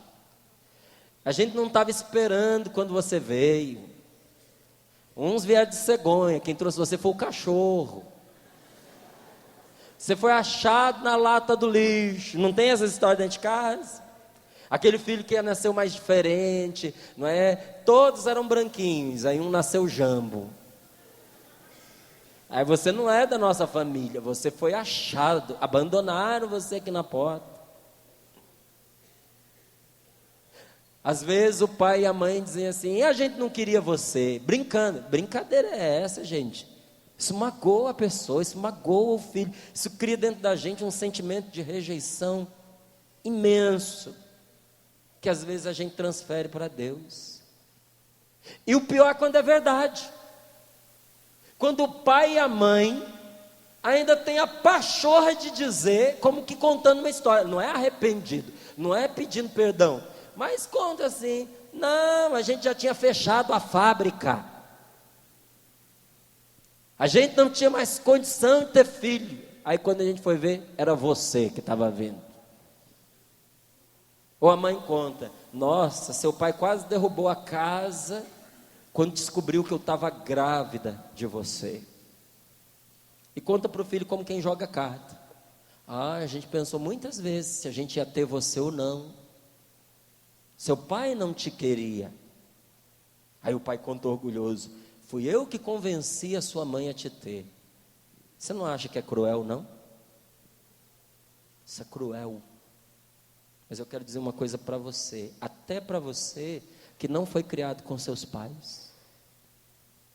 A gente não estava esperando quando você veio. Uns vieram de cegonha, quem trouxe você foi o cachorro. Você foi achado na lata do lixo. Não tem essa história dentro de casa? Aquele filho que nasceu mais diferente, não é? Todos eram branquinhos, aí um nasceu jambo. Aí você não é da nossa família, você foi achado, abandonaram você aqui na porta. Às vezes o pai e a mãe dizem assim: e a gente não queria você, brincando. Brincadeira é essa, gente? Isso magoa a pessoa, isso magoa o filho, isso cria dentro da gente um sentimento de rejeição imenso, que às vezes a gente transfere para Deus. E o pior é quando é verdade. Quando o pai e a mãe ainda têm a pachorra de dizer, como que contando uma história, não é arrependido, não é pedindo perdão, mas conta assim: não, a gente já tinha fechado a fábrica, a gente não tinha mais condição de ter filho. Aí quando a gente foi ver, era você que estava vindo. Ou a mãe conta: nossa, seu pai quase derrubou a casa quando descobriu que eu estava grávida de você. E conta para o filho como quem joga carta: a gente pensou muitas vezes se a gente ia ter você ou não. Seu pai não te queria. Aí o pai conta orgulhoso: fui eu que convenci a sua mãe a te ter. Você não acha que é cruel, não? Isso é cruel. Mas eu quero dizer uma coisa para você, até para você que não foi criado com seus pais,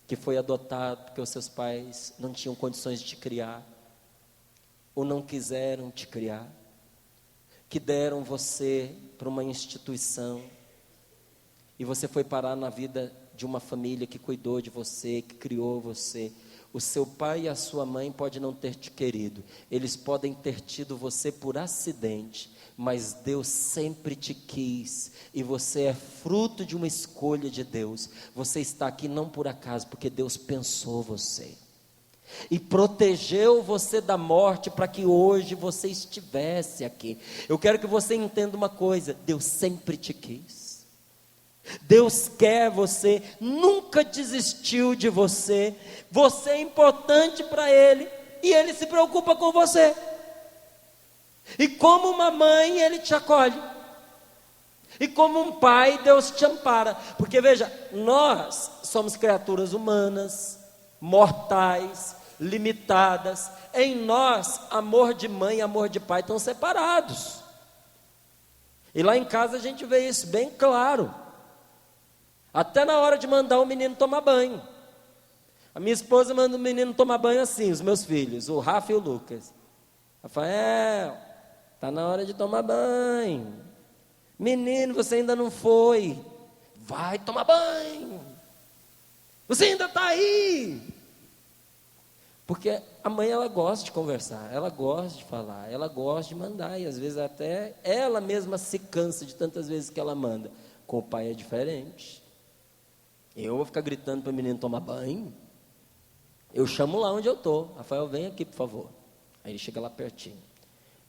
que foi adotado porque os seus pais não tinham condições de te criar, ou não quiseram te criar, que deram você para uma instituição, e você foi parar na vida de uma família que cuidou de você, que criou você. O seu pai e a sua mãe podem não ter te querido, eles podem ter tido você por acidente, mas Deus sempre te quis, e você é fruto de uma escolha de Deus. Você está aqui não por acaso, porque Deus pensou você e protegeu você da morte para que hoje você estivesse aqui. Eu quero que você entenda uma coisa: Deus sempre te quis, Deus quer você, nunca desistiu de você. Você é importante para Ele, e Ele se preocupa com você. E como uma mãe, Ele te acolhe, e como um pai, Deus te ampara. Porque veja, nós somos criaturas humanas, mortais, limitadas. Em nós, amor de mãe e amor de pai estão separados. E lá em casa a gente vê isso bem claro, até na hora de mandar o menino tomar banho. A minha esposa manda o menino tomar banho assim, os meus filhos, o Rafa e o Lucas: Rafael, está na hora de tomar banho. Menino, você ainda não foi. Vai tomar banho. Você ainda está aí. Porque a mãe, ela gosta de conversar, ela gosta de falar, ela gosta de mandar, e às vezes até ela mesma se cansa de tantas vezes que ela manda. Com o pai é diferente. Eu vou ficar gritando para o menino tomar banho? Eu chamo lá onde eu estou: Rafael, vem aqui, por favor. Aí ele chega lá pertinho.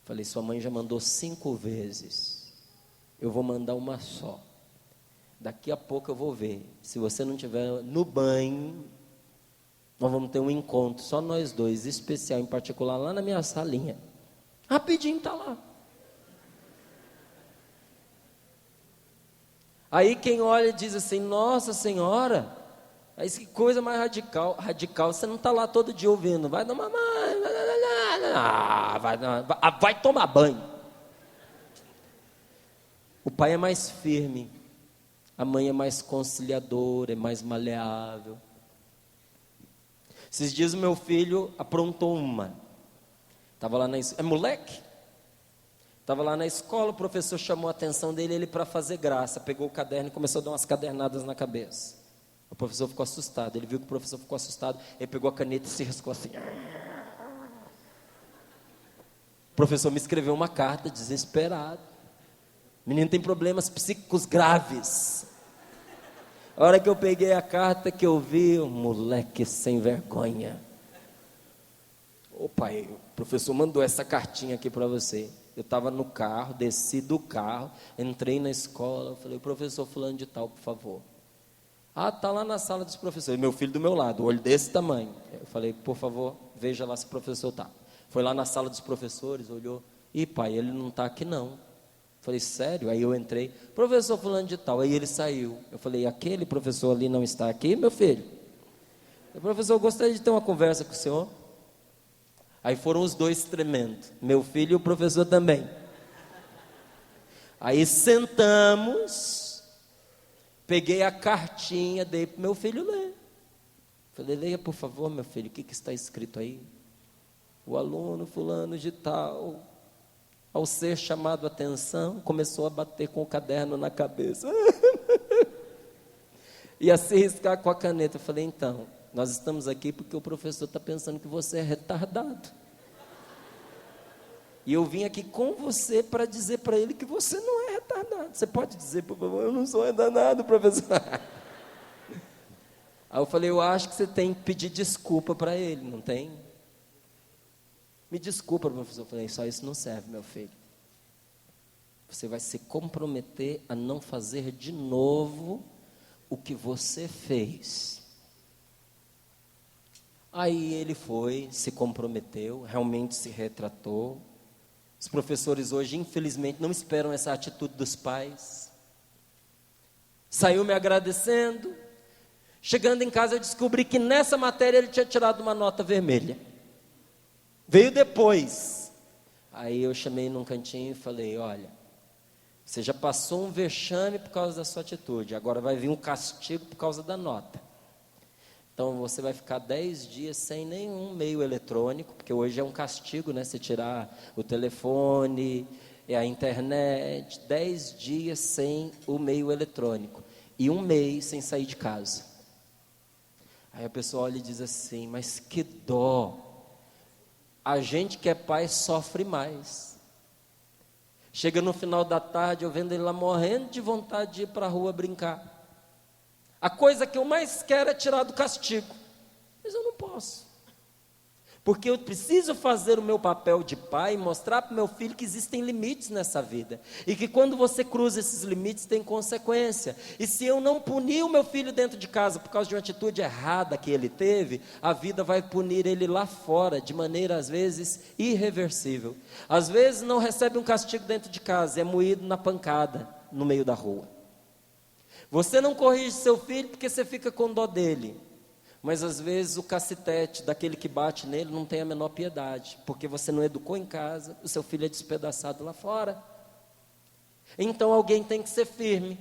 Falei: sua mãe já mandou 5 vezes, eu vou mandar uma só. Daqui a pouco eu vou ver. Se você não estiver no banho, nós vamos ter um encontro, só nós dois, especial, em particular, lá na minha salinha. Rapidinho está lá. Aí quem olha diz assim: nossa senhora, aí que coisa mais radical, você não está lá todo dia ouvindo: vai tomar banho, vai tomar banho. O pai é mais firme, a mãe é mais conciliadora, é mais maleável. Esses dias o meu filho aprontou uma. Estava lá é moleque? Estava lá na escola, o professor chamou a atenção dele, ele para fazer graça, pegou o caderno e começou a dar umas cadernadas na cabeça. O professor ficou assustado, ele viu que o professor ficou assustado, ele pegou a caneta e se riscou assim. O professor me escreveu uma carta, desesperado. O menino tem problemas psíquicos graves. A hora que eu peguei a carta que eu vi, um moleque sem vergonha. Ô pai, o professor mandou essa cartinha aqui para você. Eu estava no carro, desci do carro, entrei na escola, falei, professor fulano de tal, por favor. Ah, tá lá na sala dos professores, meu filho do meu lado, olho desse tamanho. Eu falei, por favor, veja lá se o professor tá. Foi lá na sala dos professores, olhou, ih pai, ele não está aqui não. Falei, sério? Aí eu entrei, professor fulano de tal, aí ele saiu. Eu falei, aquele professor ali não está aqui, meu filho? O professor, eu gostaria de ter uma conversa com o senhor. Aí foram os dois tremendo, meu filho e o professor também. Aí sentamos, peguei a cartinha, dei para o meu filho ler. Falei, leia por favor, meu filho, o que está escrito aí? O aluno fulano de tal, ao ser chamado a atenção, começou a bater com o caderno na cabeça. E a se riscar com a caneta. Eu falei, então, nós estamos aqui porque o professor está pensando que você é retardado. E eu vim aqui com você para dizer para ele que você não é retardado. Você pode dizer, por favor, eu não sou retardado, professor. Aí eu falei, eu acho que você tem que pedir desculpa para ele, não tem? Me desculpa, professor. Eu falei, só isso não serve, meu filho. Você vai se comprometer a não fazer de novo o que você fez. Aí ele foi, se comprometeu, realmente se retratou. Os professores hoje, infelizmente, não esperam essa atitude dos pais. Saiu me agradecendo. Chegando em casa, eu descobri que nessa matéria ele tinha tirado uma nota vermelha. Veio depois. Aí eu chamei num cantinho e falei, olha, você já passou um vexame por causa da sua atitude, agora vai vir um castigo por causa da nota. Então você vai ficar 10 dias sem nenhum meio eletrônico, porque hoje é um castigo, né? Você tirar o telefone, a internet, 10 dias sem o meio eletrônico. E um mês sem sair de casa. Aí a pessoa olha e diz assim, mas que dó. A gente que é pai sofre mais. Chega no final da tarde, eu vendo ele lá morrendo de vontade de ir para a rua brincar. A coisa que eu mais quero é tirar do castigo. Mas eu não posso. Porque eu preciso fazer o meu papel de pai e mostrar para o meu filho que existem limites nessa vida. E que quando você cruza esses limites tem consequência. E se eu não punir o meu filho dentro de casa por causa de uma atitude errada que ele teve, a vida vai punir ele lá fora, de maneira às vezes irreversível. Às vezes não recebe um castigo dentro de casa, é moído na pancada, no meio da rua. Você não corrige seu filho porque você fica com dó dele. Mas às vezes o cacetete daquele que bate nele não tem a menor piedade. Porque você não educou em casa, o seu filho é despedaçado lá fora. Então alguém tem que ser firme.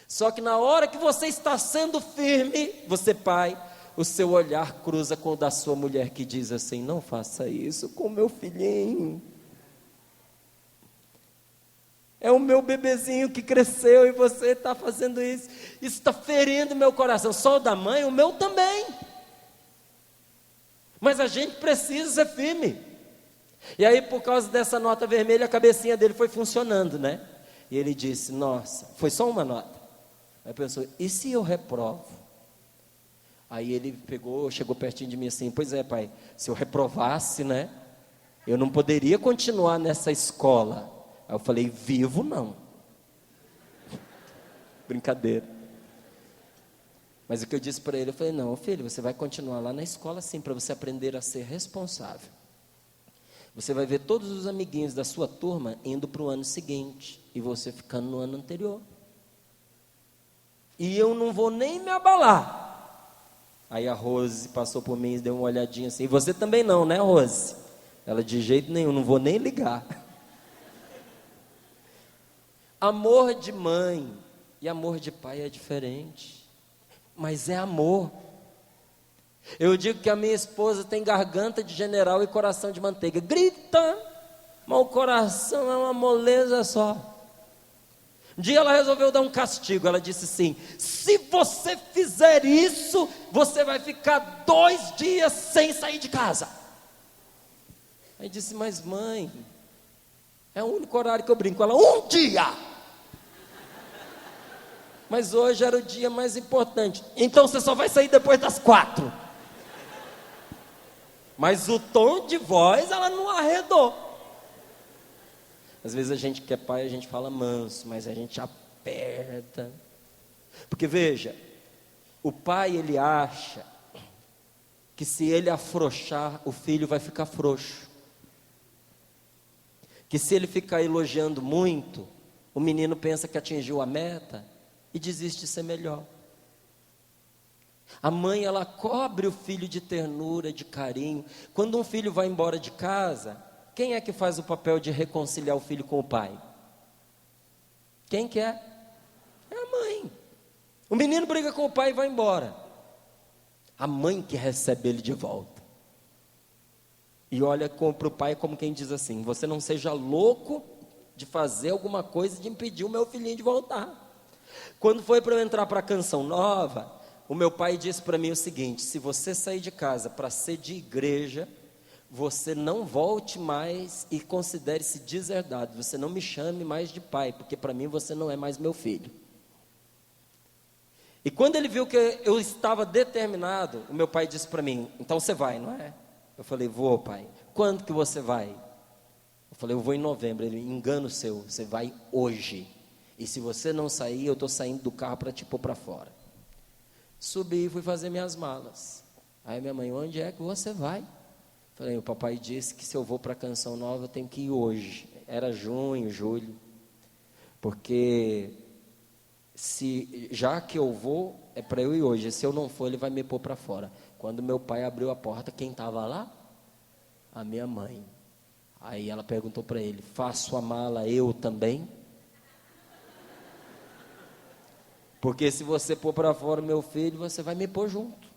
Só que na hora que você está sendo firme, você pai, o seu olhar cruza com o da sua mulher que diz assim, não faça isso com meu filhinho. É o meu bebezinho que cresceu e você está fazendo isso. Isso está ferindo meu coração. Só o da mãe, o meu também. Mas a gente precisa ser firme. E aí, por causa dessa nota vermelha, a cabecinha dele foi funcionando, né? E ele disse, nossa, foi só uma nota. Aí pensou, e se eu reprovo? Aí ele pegou, chegou pertinho de mim assim, pois é, pai, se eu reprovasse, né? Eu não poderia continuar nessa escola. Aí eu falei, vivo não. Brincadeira. Mas o que eu disse para ele, eu falei, não, filho, você vai continuar lá na escola sim, para você aprender a ser responsável. Você vai ver todos os amiguinhos da sua turma indo para o ano seguinte, e você ficando no ano anterior. E eu não vou nem me abalar. Aí a Rose passou por mim e deu uma olhadinha assim, e você também não, né, Rose? Ela, de jeito nenhum, não vou nem ligar. Amor de mãe e amor de pai é diferente, mas é amor. Eu digo que a minha esposa tem garganta de general e coração de manteiga. Grita, mas o coração é uma moleza só. Um dia ela resolveu dar um castigo. Ela disse assim, se você fizer isso, você vai ficar 2 dias sem sair de casa. Aí disse, mas mãe, é o único horário que eu brinco. Ela, 1 dia. mas hoje era o dia mais importante. Então você só vai sair depois das 4. Mas o tom de voz ela não arredou. Às vezes a gente que é pai, a gente fala manso, mas a gente aperta. Porque veja, o pai ele acha que se ele afrouxar, o filho vai ficar frouxo. Que se ele ficar elogiando muito, o menino pensa que atingiu a meta e desiste de ser melhor. A mãe, ela cobre o filho de ternura, de carinho. Quando um filho vai embora de casa, quem é que faz o papel de reconciliar o filho com o pai? Quem que é? É a mãe. O menino briga com o pai e vai embora. A mãe que recebe ele de volta. E olha para o pai como quem diz assim: você não seja louco de fazer alguma coisa de impedir o meu filhinho de voltar. Quando foi para eu entrar para a Canção Nova, o meu pai disse para mim o seguinte: se você sair de casa para ser de igreja, você não volte mais e considere-se deserdado. Você não me chame mais de pai, porque para mim você não é mais meu filho. E quando ele viu que eu estava determinado, o meu pai disse para mim: então você vai, não é? Eu falei: vou, pai. Quando que você vai? Eu falei: eu vou em novembro. Ele: engano seu, você vai hoje. E se você não sair, eu estou saindo do carro para te pôr para fora. Subi e fui fazer minhas malas. Aí minha mãe: onde é que você vai? Falei: o papai disse que se eu vou para a Canção Nova, eu tenho que ir hoje. Era junho, julho. Porque já que eu vou, é para eu ir hoje. Se eu não for, ele vai me pôr para fora. Quando meu pai abriu a porta, quem estava lá? A minha mãe. Aí ela perguntou para ele: faço a mala eu também? Porque se você pôr para fora meu filho, você vai me pôr junto.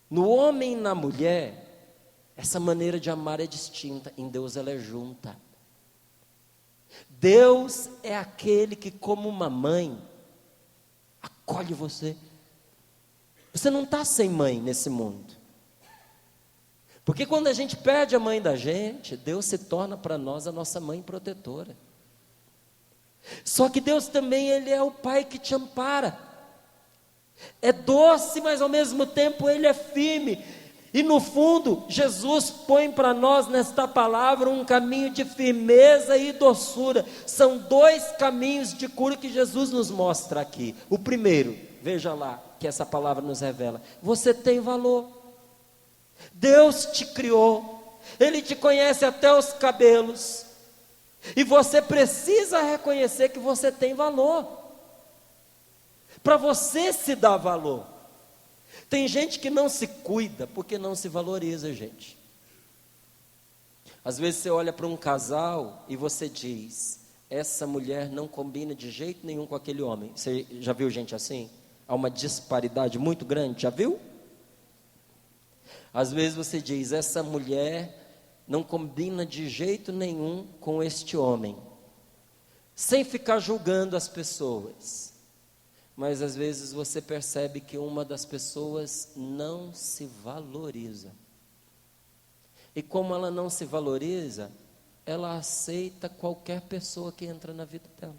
No homem e na mulher, essa maneira de amar é distinta. Em Deus ela é junta. Deus é aquele que, como uma mãe, acolhe você. Você não está sem mãe nesse mundo. Porque quando a gente perde a mãe da gente, Deus se torna para nós a nossa mãe protetora. Só que Deus também, Ele é o Pai que te ampara. É doce, mas ao mesmo tempo Ele é firme. E no fundo, Jesus põe para nós nesta palavra um caminho de firmeza e doçura. São dois caminhos de cura que Jesus nos mostra aqui. O primeiro, veja lá, que essa palavra nos revela: você tem valor. Deus te criou, Ele te conhece até os cabelos, e você precisa reconhecer que você tem valor, para você se dar valor. Tem gente que não se cuida porque não se valoriza, gente. Às vezes você olha para um casal e você diz: essa mulher não combina de jeito nenhum com aquele homem. Você já viu gente assim? Há uma disparidade muito grande, já viu? Às vezes você diz: essa mulher não combina de jeito nenhum com este homem, sem ficar julgando as pessoas. Mas às vezes você percebe que uma das pessoas não se valoriza. E como ela não se valoriza, ela aceita qualquer pessoa que entra na vida dela.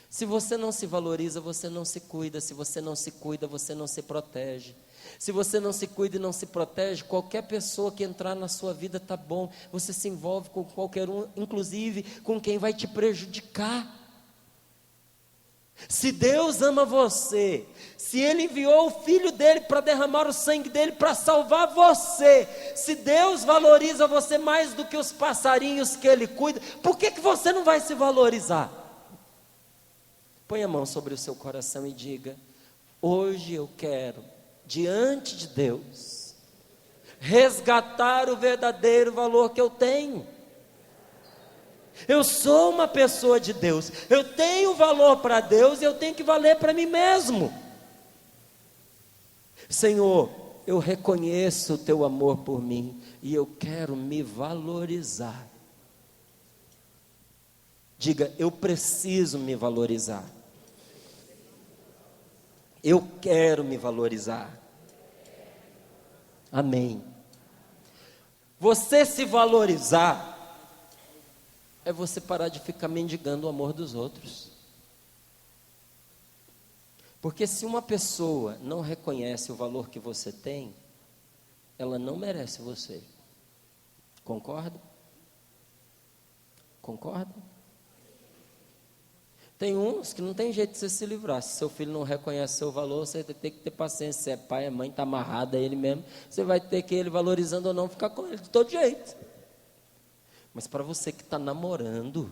Se você não se valoriza, você não se cuida. Se você não se cuida, você não se protege. Se você não se cuida e não se protege, qualquer pessoa que entrar na sua vida está bom. Você se envolve com qualquer um, inclusive com quem vai te prejudicar. Se Deus ama você, se Ele enviou o Filho dEle para derramar o sangue dEle para salvar você, se Deus valoriza você mais do que os passarinhos que Ele cuida, por que você não vai se valorizar? Põe a mão sobre o seu coração e diga: hoje eu quero, diante de Deus, resgatar o verdadeiro valor que eu tenho. Eu sou uma pessoa de Deus, eu tenho valor para Deus e eu tenho que valer para mim mesmo. Senhor, eu reconheço o teu amor por mim e eu quero me valorizar. Diga: eu preciso me valorizar. Eu quero me valorizar. Amém. Você se valorizar é você parar de ficar mendigando o amor dos outros. Porque se uma pessoa não reconhece o valor que você tem, ela não merece você. Concorda? Concorda? Tem uns que não tem jeito de você se livrar. Se seu filho não reconhece seu valor, você tem que ter paciência. Se é pai, é mãe, está amarrado a ele mesmo, você vai ter que, ele valorizando ou não, ficar com ele de todo jeito. Mas para você que está namorando,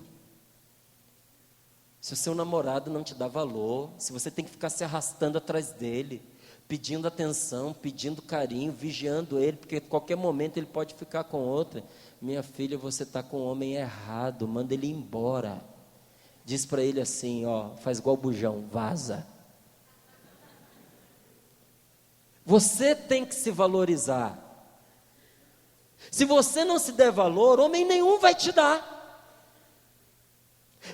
se o seu namorado não te dá valor, se você tem que ficar se arrastando atrás dele, pedindo atenção, pedindo carinho, vigiando ele, porque a qualquer momento ele pode ficar com outra, minha filha, você está com o homem errado, manda ele embora. Diz para ele assim, ó, faz igual o bujão, vaza. Você tem que se valorizar. Se você não se der valor, homem nenhum vai te dar.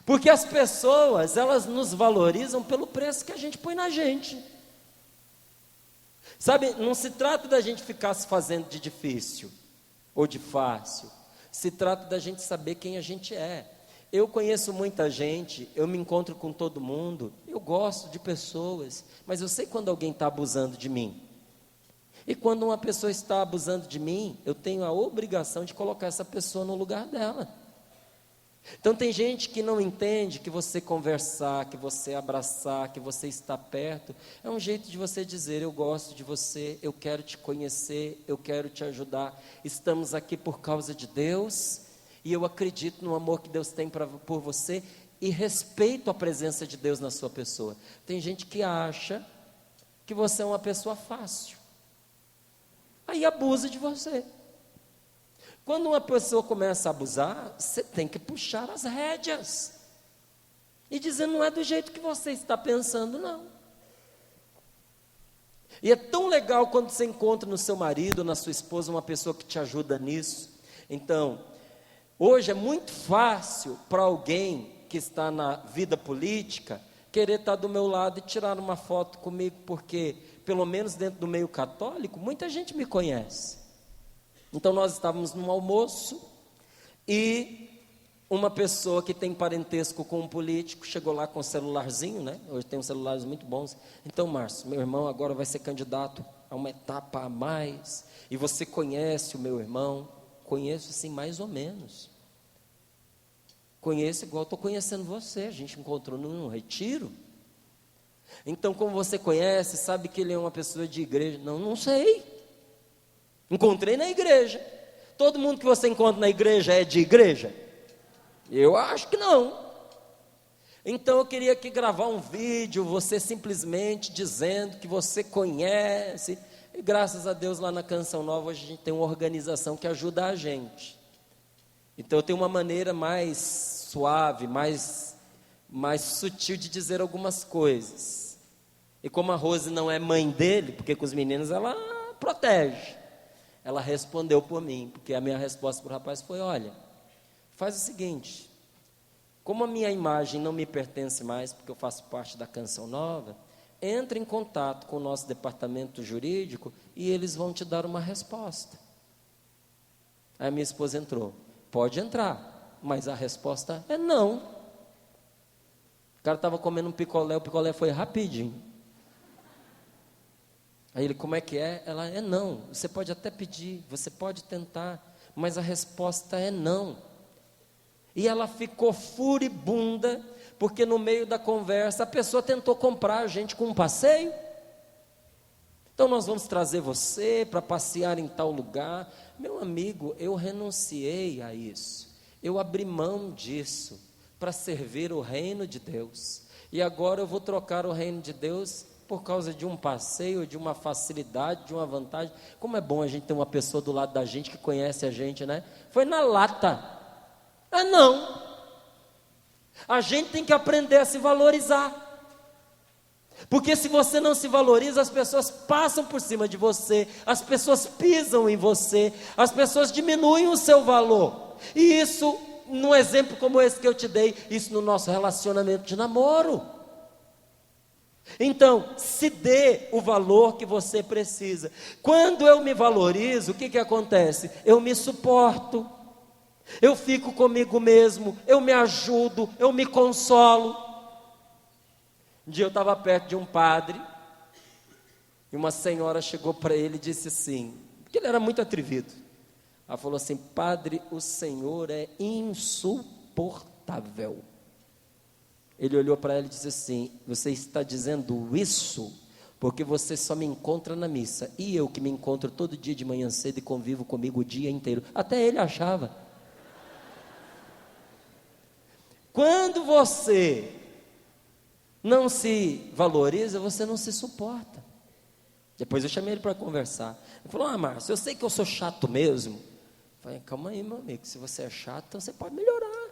Porque as pessoas, elas nos valorizam pelo preço que a gente põe na gente. Sabe, não se trata da gente ficar se fazendo de difícil ou de fácil. Se trata da gente saber quem a gente é. Eu conheço muita gente, eu me encontro com todo mundo, eu gosto de pessoas, mas eu sei quando alguém está abusando de mim. E quando uma pessoa está abusando de mim, eu tenho a obrigação de colocar essa pessoa no lugar dela. Então tem gente que não entende que você conversar, que você abraçar, que você estar perto, é um jeito de você dizer, eu gosto de você, eu quero te conhecer, eu quero te ajudar, estamos aqui por causa de Deus, e eu acredito no amor que Deus tem por você, e respeito a presença de Deus na sua pessoa. Tem gente que acha que você é uma pessoa fácil, aí abusa de você. Quando uma pessoa começa a abusar, você tem que puxar as rédeas e dizer, não é do jeito que você está pensando, não. E é tão legal quando você encontra no seu marido, na sua esposa, uma pessoa que te ajuda nisso. Então, hoje é muito fácil para alguém que está na vida política querer estar do meu lado e tirar uma foto comigo, porque, pelo menos dentro do meio católico, muita gente me conhece. Então nós estávamos num almoço e uma pessoa que tem parentesco com um político chegou lá com um celularzinho, né? Hoje tem uns celulares muito bons. Então, Márcio, meu irmão agora vai ser candidato a uma etapa a mais. E você conhece o meu irmão? Conheço assim mais ou menos. Conheço igual estou conhecendo você. A gente encontrou num retiro. Então, como você conhece, sabe que ele é uma pessoa de igreja? Não, não sei. Encontrei na igreja. Todo mundo que você encontra na igreja é de igreja? Eu acho que não. Então eu queria aqui gravar um vídeo, você simplesmente dizendo que você conhece. E graças a Deus lá na Canção Nova hoje a gente tem uma organização que ajuda a gente. Então eu tenho uma maneira mais suave, mais sutil de dizer algumas coisas. E como a Rose não é mãe dele, porque com os meninos ela protege. Ela respondeu por mim, porque a minha resposta para o rapaz foi, olha, faz o seguinte, como a minha imagem não me pertence mais, porque eu faço parte da Canção Nova, entre em contato com o nosso departamento jurídico e eles vão te dar uma resposta. Aí a minha esposa entrou, pode entrar, mas a resposta é não. O cara estava comendo um picolé, o picolé foi rapidinho. Aí ele, como é que é? Ela, é não, você pode até pedir, você pode tentar, mas a resposta é não. E ela ficou furibunda, porque no meio da conversa, a pessoa tentou comprar a gente com um passeio. Então nós vamos trazer você para passear em tal lugar. Meu amigo, eu renunciei a isso, eu abri mão disso, para servir o reino de Deus. E agora eu vou trocar o reino de Deus por causa de um passeio, de uma facilidade, de uma vantagem. Como é bom a gente ter uma pessoa do lado da gente que conhece a gente, né? Foi na lata. Ah, não. A gente tem que aprender a se valorizar. Porque se você não se valoriza, as pessoas passam por cima de você, as pessoas pisam em você, as pessoas diminuem o seu valor. E isso, num exemplo como esse que eu te dei, isso no nosso relacionamento de namoro. Então, se dê o valor que você precisa. Quando eu me valorizo, o que acontece? Eu me suporto, eu fico comigo mesmo, eu me ajudo, eu me consolo. Um dia eu estava perto de um padre, e uma senhora chegou para ele e disse assim, porque ele era muito atrevido. Ela falou assim: padre, o senhor é insuportável. Ele olhou para ela e disse assim: você está dizendo isso porque você só me encontra na missa, e eu que me encontro todo dia de manhã cedo e convivo comigo o dia inteiro. Até ele achava. Quando você não se valoriza, você não se suporta. Depois eu chamei ele para conversar. Ele falou: ah, Márcio, eu sei que eu sou chato mesmo. Eu falei: calma aí, meu amigo, se você é chato, então você pode melhorar.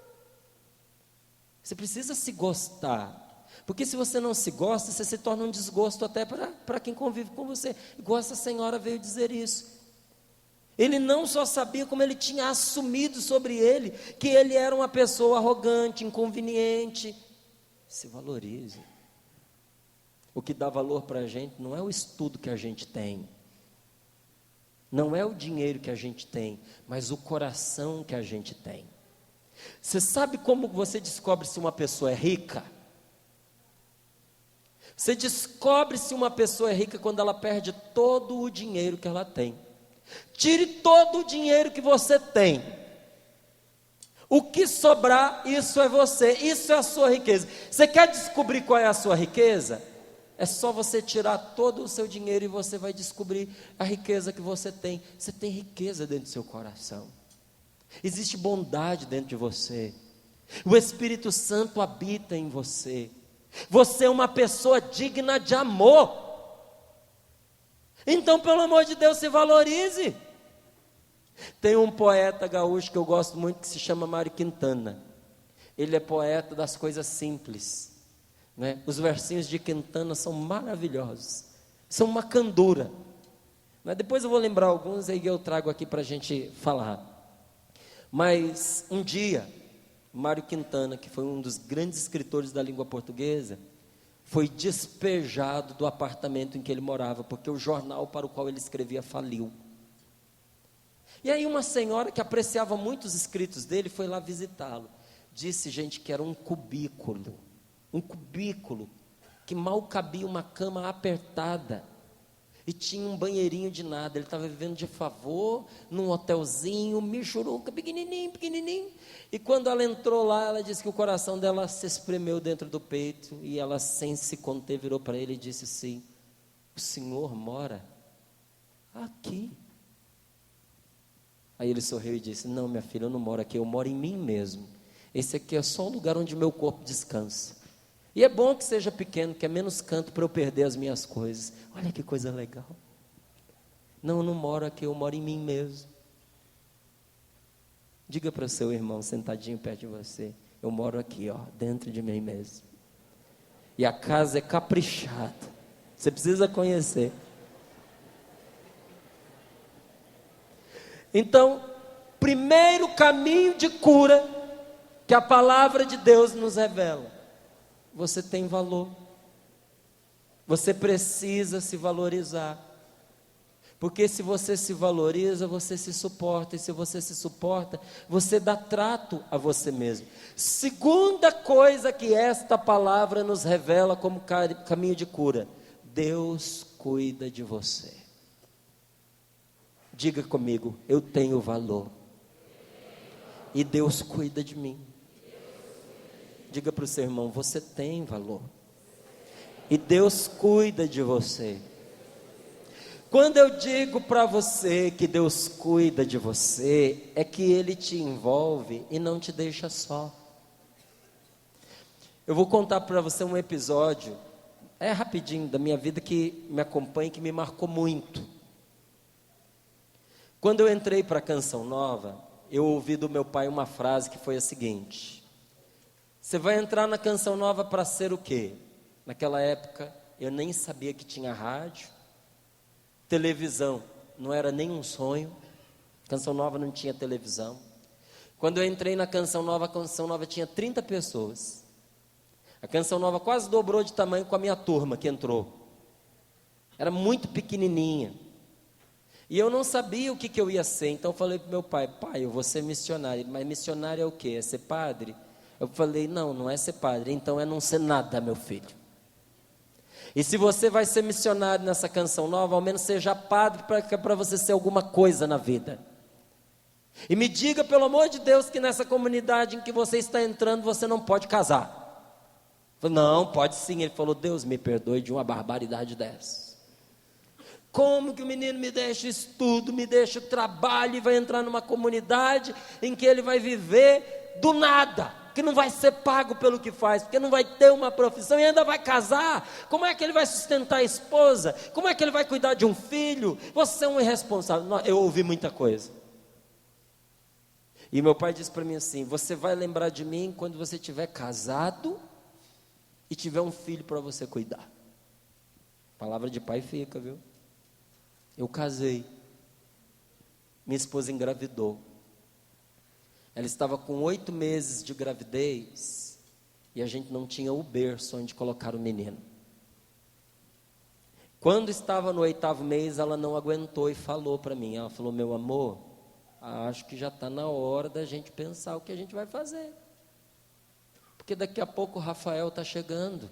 Você precisa se gostar. Porque se você não se gosta, você se torna um desgosto até para quem convive com você. Igual essa senhora veio dizer isso. Ele não só sabia, como ele tinha assumido sobre ele, que ele era uma pessoa arrogante, inconveniente. Se valorize. O que dá valor para a gente não é o estudo que a gente tem, não é o dinheiro que a gente tem, mas o coração que a gente tem. Você sabe como você descobre se uma pessoa é rica? Você descobre se uma pessoa é rica quando ela perde todo o dinheiro que ela tem. Tire todo o dinheiro que você tem. O que sobrar, isso é você, isso é a sua riqueza. Você quer descobrir qual é a sua riqueza? É só você tirar todo o seu dinheiro e você vai descobrir a riqueza que você tem. Você tem riqueza dentro do seu coração. Existe bondade dentro de você. O Espírito Santo habita em você. Você é uma pessoa digna de amor. Então, pelo amor de Deus, se valorize. Tem um poeta gaúcho que eu gosto muito, que se chama Mário Quintana. Ele é poeta das coisas simples, né? Os versinhos de Quintana são maravilhosos, são uma candura, né? Depois eu vou lembrar alguns e eu trago aqui para a gente falar. Mas um dia, Mário Quintana, que foi um dos grandes escritores da língua portuguesa, foi despejado do apartamento em que ele morava, porque o jornal para o qual ele escrevia faliu. E aí uma senhora que apreciava muito os escritos dele foi lá visitá-lo. Disse, gente, que era um cubículo que mal cabia uma cama apertada, e tinha um banheirinho de nada. Ele estava vivendo de favor num hotelzinho, michuruca, pequenininho, e quando ela entrou lá, ela disse que o coração dela se espremeu dentro do peito, e ela, sem se conter, virou para ele e disse assim: o senhor mora aqui? Aí ele sorriu e disse: não, minha filha, eu não moro aqui, eu moro em mim mesmo. Esse aqui é só o lugar onde meu corpo descansa. E é bom que seja pequeno, que é menos canto para eu perder as minhas coisas. Olha que coisa legal. Não, eu não moro aqui, eu moro em mim mesmo. Diga para o seu irmão sentadinho perto de você: eu moro aqui, ó, dentro de mim mesmo. E a casa é caprichada. Você precisa conhecer. Então, primeiro caminho de cura que a palavra de Deus nos revela: você tem valor. Você precisa se valorizar. Porque se você se valoriza, você se suporta. E se você se suporta, você dá trato a você mesmo. Segunda coisa que esta palavra nos revela como caminho de cura: Deus cuida de você. Diga comigo: eu tenho valor. E Deus cuida de mim. Diga para o seu irmão: você tem valor. E Deus cuida de você. Quando eu digo para você que Deus cuida de você, é que Ele te envolve e não te deixa só. Eu vou contar para você um episódio, rapidinho, da minha vida, que me acompanha e que me marcou muito. Quando eu entrei para a Canção Nova, eu ouvi do meu pai uma frase que foi a seguinte: você vai entrar na Canção Nova para ser o quê? Naquela época, eu nem sabia que tinha rádio, televisão não era nem um sonho. Canção Nova não tinha televisão. Quando eu entrei na Canção Nova, a Canção Nova tinha 30 pessoas. A Canção Nova quase dobrou de tamanho com a minha turma que entrou. Era muito pequenininha. E eu não sabia o que eu ia ser. Então eu falei para o meu pai: pai, eu vou ser missionário. Mas missionário é o quê? É ser padre? Eu falei: não, não é ser padre. Então é não ser nada, meu filho. E se você vai ser missionário nessa canção nova, ao menos seja padre para você ser alguma coisa na vida. E me diga, pelo amor de Deus, que nessa comunidade em que você está entrando, você não pode casar. Eu falei, não, pode sim. Ele falou, Deus me perdoe de uma barbaridade dessa. Como que o menino me deixa estudo, me deixa trabalho e vai entrar numa comunidade em que ele vai viver do nada, que não vai ser pago pelo que faz, porque não vai ter uma profissão e ainda vai casar? Como é que ele vai sustentar a esposa? Como é que ele vai cuidar de um filho? Você é um irresponsável. Eu ouvi muita coisa. E meu pai disse para mim assim, você vai lembrar de mim quando você estiver casado e tiver um filho para você cuidar. Palavra de pai fica, viu? Eu casei, minha esposa engravidou, ela estava com 8 meses de gravidez, e a gente não tinha o berço onde colocar o menino. Quando estava no 8º mês, ela não aguentou e falou para mim, ela falou, meu amor, acho que já está na hora da gente pensar o que a gente vai fazer, porque daqui a pouco o Rafael está chegando,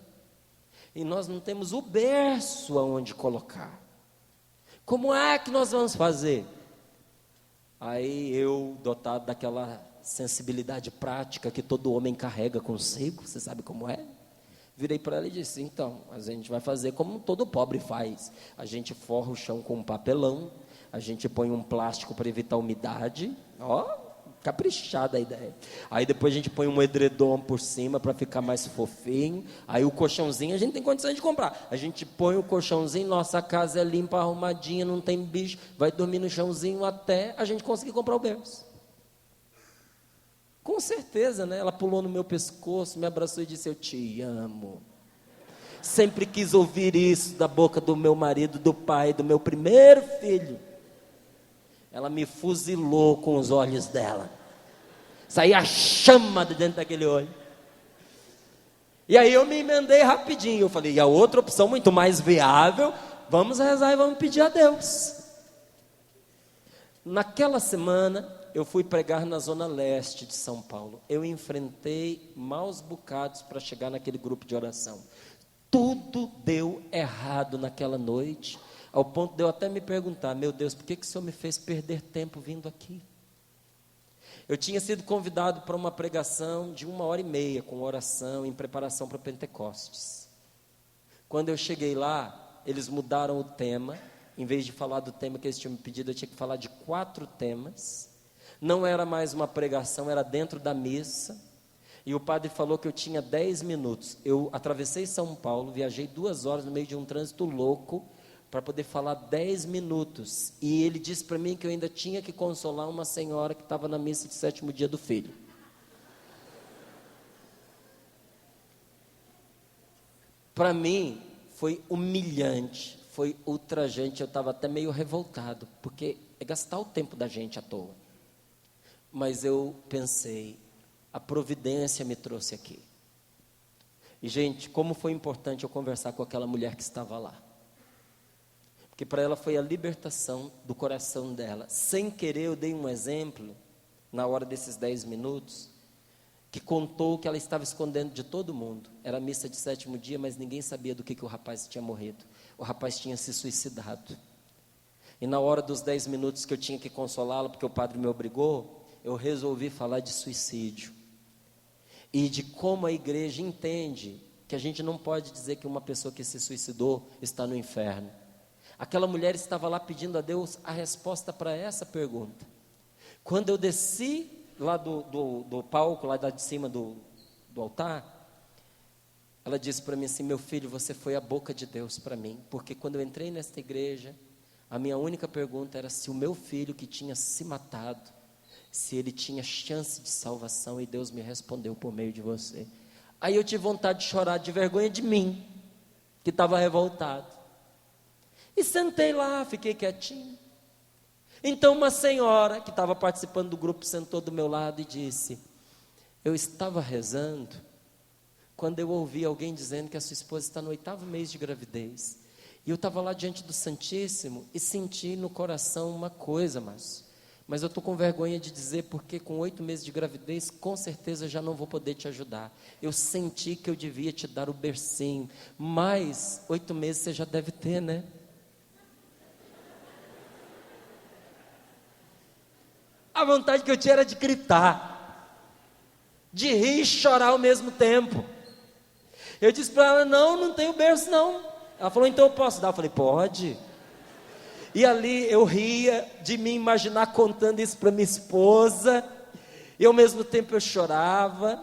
e nós não temos o berço aonde colocar. Como é que nós vamos fazer? Aí eu, dotado daquela sensibilidade prática que todo homem carrega consigo, você sabe como é? Virei para ela e disse, então, a gente vai fazer como todo pobre faz. A gente forra o chão com um papelão, a gente põe um plástico para evitar a umidade, caprichada a ideia. Aí depois a gente põe um edredom por cima para ficar mais fofinho. Aí o colchãozinho a gente tem condições de comprar. A gente põe o colchãozinho, nossa casa é limpa, arrumadinha, não tem bicho, vai dormir no chãozinho até a gente conseguir comprar o berço. Com certeza, né? Ela pulou no meu pescoço, me abraçou e disse, eu te amo. Sempre quis ouvir isso da boca do meu marido, do pai, do meu primeiro filho. Ela me fuzilou com os olhos dela. Saía chama de dentro daquele olho. E aí eu me emendei rapidinho. Eu falei, e a outra opção muito mais viável, vamos rezar e vamos pedir a Deus. Naquela semana, eu fui pregar na zona leste de São Paulo. Eu enfrentei maus bocados para chegar naquele grupo de oração. Tudo deu errado naquela noite, ao ponto de eu até me perguntar, meu Deus, por que o Senhor me fez perder tempo vindo aqui? Eu tinha sido convidado para uma pregação de 1h30, com oração, em preparação para Pentecostes. Quando eu cheguei lá, eles mudaram o tema, em vez de falar do tema que eles tinham me pedido, eu tinha que falar de 4 temas, não era mais uma pregação, era dentro da missa, e o padre falou que eu tinha 10 minutos, eu atravessei São Paulo, viajei 2 horas no meio de um trânsito louco, para poder falar 10 minutos, e ele disse para mim que eu ainda tinha que consolar uma senhora que estava na missa de 7º dia do filho. Para mim, foi humilhante, foi ultrajante, eu estava até meio revoltado, porque é gastar o tempo da gente à toa. Mas eu pensei, a providência me trouxe aqui. E gente, como foi importante eu conversar com aquela mulher que estava lá. Porque para ela foi a libertação do coração dela. Sem querer eu dei um exemplo, na hora desses 10 minutos, que contou que ela estava escondendo de todo mundo. Era a missa de 7º dia, mas ninguém sabia do que o rapaz tinha morrido. O rapaz tinha se suicidado. E na hora dos 10 minutos que eu tinha que consolá-la, porque o padre me obrigou, eu resolvi falar de suicídio. E de como a igreja entende que a gente não pode dizer que uma pessoa que se suicidou está no inferno. Aquela mulher estava lá pedindo a Deus a resposta para essa pergunta. Quando eu desci lá do palco, lá de cima do altar, ela disse para mim assim, meu filho, você foi a boca de Deus para mim, porque quando eu entrei nesta igreja, a minha única pergunta era se o meu filho que tinha se matado, se ele tinha chance de salvação, e Deus me respondeu por meio de você. Aí eu tive vontade de chorar de vergonha de mim, que estava revoltado. E sentei lá, fiquei quietinho. Então uma senhora que estava participando do grupo sentou do meu lado e disse, eu estava rezando, quando eu ouvi alguém dizendo que a sua esposa está no 8º mês de gravidez. E eu estava lá diante do Santíssimo e senti no coração uma coisa, mas mas eu estou com vergonha de dizer, porque com 8 meses de gravidez, com certeza eu já não vou poder te ajudar. Eu senti que eu devia te dar o bercinho, mas 8 meses você já deve ter, né? A vontade que eu tinha era de gritar, de rir e chorar ao mesmo tempo. Eu disse para ela, não tenho berço não. Ela falou, então eu posso dar? Eu falei, pode. E ali eu ria de me imaginar contando isso para minha esposa, e ao mesmo tempo eu chorava,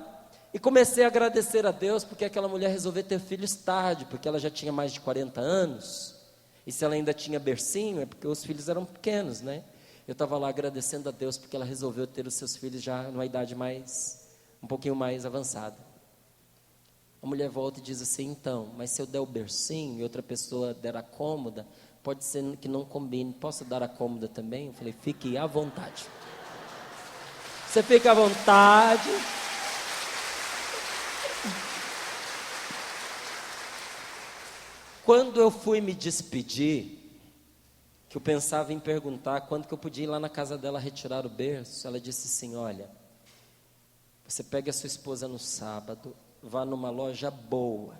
e comecei a agradecer a Deus, porque aquela mulher resolveu ter filhos tarde, porque ela já tinha mais de 40 anos, e se ela ainda tinha bercinho, é porque os filhos eram pequenos, né? Eu estava lá agradecendo a Deus, porque ela resolveu ter os seus filhos já numa idade um pouquinho mais avançada. A mulher volta e diz assim, então, mas se eu der o bercinho e outra pessoa der a cômoda, pode ser que não combine, posso dar a cômoda também? Eu falei, fique à vontade. Você fica à vontade. Quando eu fui me despedir, que eu pensava em perguntar quando que eu podia ir lá na casa dela retirar o berço, ela disse assim, olha, você pega a sua esposa no sábado, vá numa loja boa.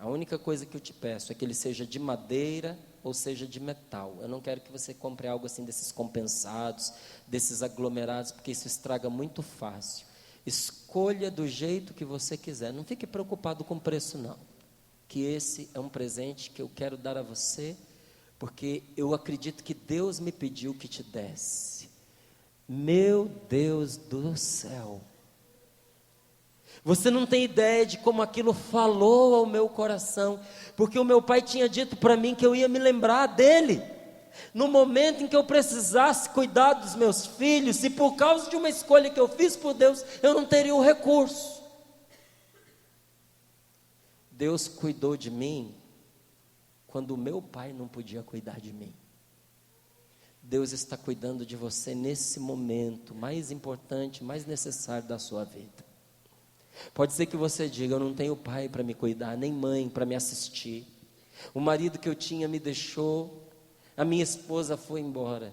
A única coisa que eu te peço é que ele seja de madeira ou seja de metal. Eu não quero que você compre algo assim desses compensados, desses aglomerados, porque isso estraga muito fácil. Escolha do jeito que você quiser. Não fique preocupado com o preço, não. Que esse é um presente que eu quero dar a você, porque eu acredito que Deus me pediu que te desse. Meu Deus do céu! Você não tem ideia de como aquilo falou ao meu coração, porque o meu pai tinha dito para mim que eu ia me lembrar dele, no momento em que eu precisasse cuidar dos meus filhos, e por causa de uma escolha que eu fiz por Deus, eu não teria o recurso. Deus cuidou de mim, quando o meu pai não podia cuidar de mim. Deus está cuidando de você nesse momento mais importante, mais necessário da sua vida. Pode ser que você diga, eu não tenho pai para me cuidar, nem mãe para me assistir. O marido que eu tinha me deixou, a minha esposa foi embora.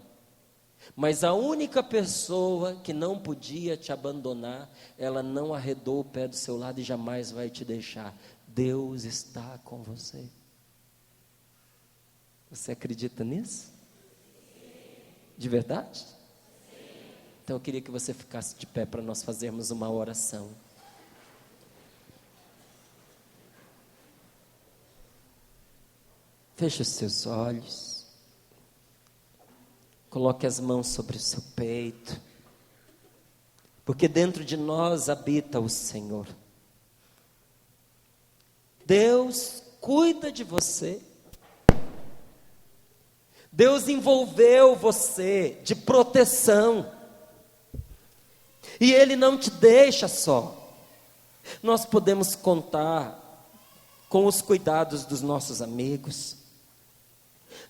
Mas a única pessoa que não podia te abandonar, ela não arredou o pé do seu lado e jamais vai te deixar. Deus está com você. Você acredita nisso? De verdade? Então eu queria que você ficasse de pé para nós fazermos uma oração. Feche os seus olhos, coloque as mãos sobre o seu peito, porque dentro de nós habita o Senhor. Deus cuida de você, Deus envolveu você de proteção, e Ele não te deixa só. Nós podemos contar com os cuidados dos nossos amigos,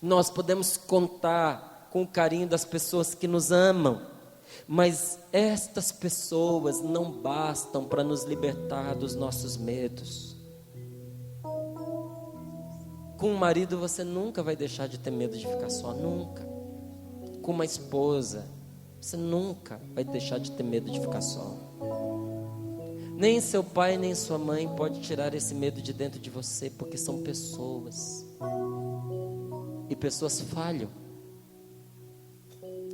nós podemos contar com o carinho das pessoas que nos amam, mas estas pessoas não bastam para nos libertar dos nossos medos. Com um marido você nunca vai deixar de ter medo de ficar só, nunca. Com uma esposa, você nunca vai deixar de ter medo de ficar só. Nem seu pai, nem sua mãe pode tirar esse medo de dentro de você, porque são pessoas. E pessoas falham.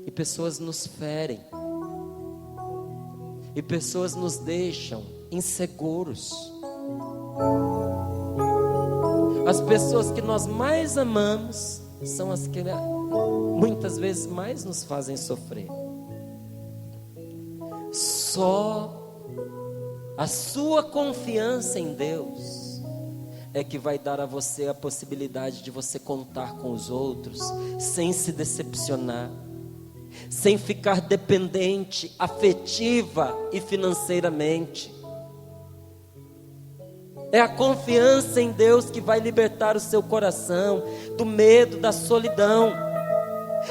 E pessoas nos ferem. E pessoas nos deixam inseguros. As pessoas que nós mais amamos são as que muitas vezes mais nos fazem sofrer. Só a sua confiança em Deus é que vai dar a você a possibilidade de você contar com os outros sem se decepcionar, sem ficar dependente afetiva e financeiramente. É a confiança em Deus que vai libertar o seu coração do medo, da solidão.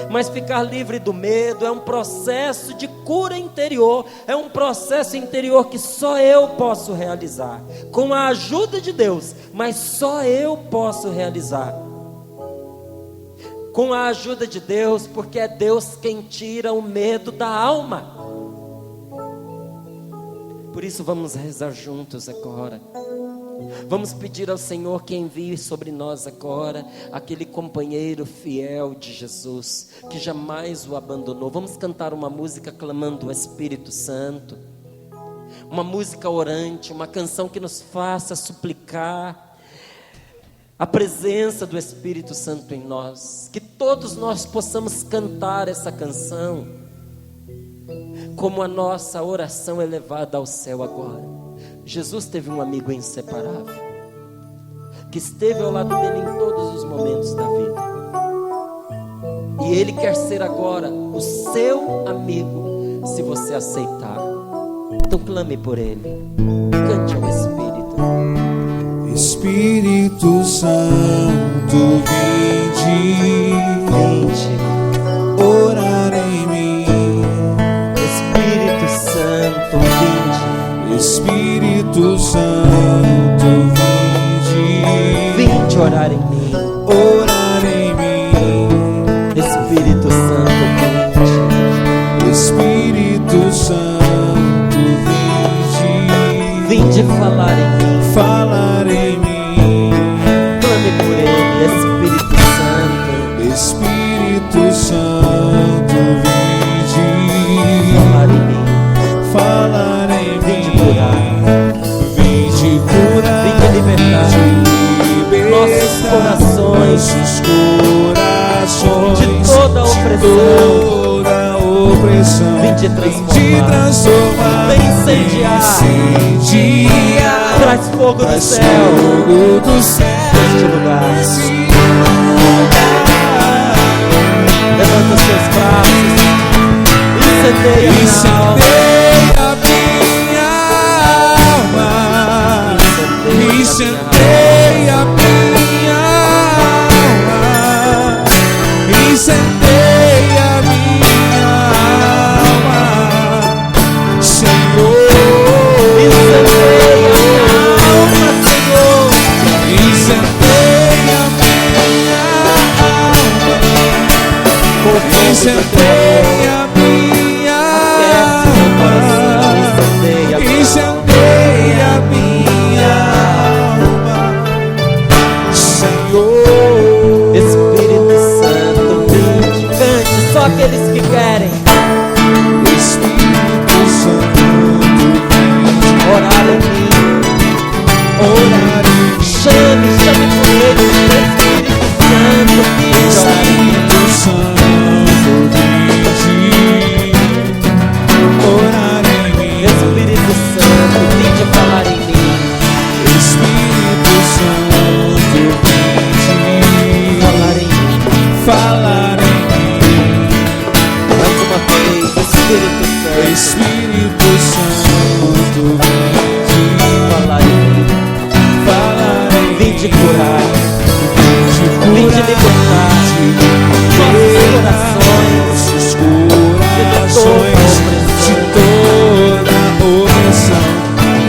Mas ficar livre do medo é um processo de cura interior, é um processo interior que só eu posso realizar, com a ajuda de Deus, mas só eu posso realizar. com a ajuda de Deus, porque é Deus quem tira o medo da alma. Por isso vamos rezar juntos agora. Vamos pedir ao Senhor que envie sobre nós agora aquele companheiro fiel de Jesus, que jamais o abandonou. Vamos cantar uma música clamando o Espírito Santo, uma música orante, uma canção que nos faça suplicar a presença do Espírito Santo em nós. Que todos nós possamos cantar essa canção como a nossa oração elevada ao céu agora. Jesus teve um amigo inseparável, que esteve ao lado dele em todos os momentos da vida, e Ele quer ser agora o seu amigo, se você aceitar. Então clame por Ele, cante ao Espírito. Espírito Santo, vinde orar em mim. Espírito Santo, vinde. Espírito Santo, vinde orar em mim. Orar em mim. Espírito Santo, vinde. Espírito Santo, vinde falar em mim. Falar em mim. Clame por Ele, Espírito Santo. Espírito Santo, vinde falar em mim. Falar em mim. Vinde curar, vinde libertar nossos corações de toda opressão. Vinde transformar, vem incendiar, traz fogo do céu neste lugar. Levanta os seus braços, incendeia a minha alma. Incendeia a minha alma, incendeia a minha alma, Senhor. Incendeia a minha alma, Senhor. Incendeia a minha alma, incendeia a minha alma, incendeia a minha alma, Senhor. Espírito Santo, vinde, cante só aqueles que querem. Espírito Santo, orar em mim, orar em mim. Chame por Ele, Espírito Santo, vinde orar em mim. Espírito Santo, orar em mim. Espírito Santo, vinde falar em mim. Espírito Santo, falar em mim. Falar em mim. Mais uma vez, Espírito Santo. Espírito Santo, falar em mim. falar em mim. Vinde curar, vinde libertar nossos corações de toda opressão,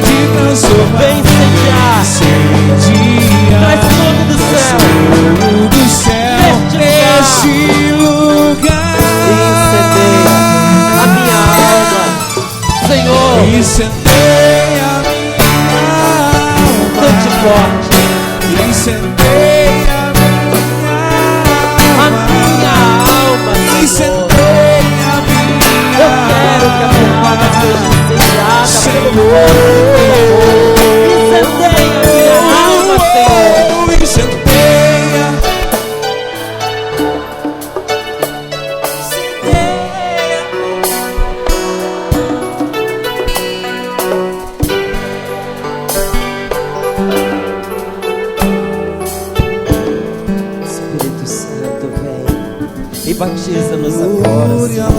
de transformar, vem incendiar, traz fogo do céu neste lugar. Incendeia a minha alma, Senhor. Incendeia a minha alma, Cante forte. Incendeia a minha alma, Senhor. incendeia a minha Eu quero que a minha alma seja incendiada pelo fogo do teu amor. Incendeia a minha alma, Senhor. Incendeia. Espírito Santo, vem e batiza-nos agora, Senhor,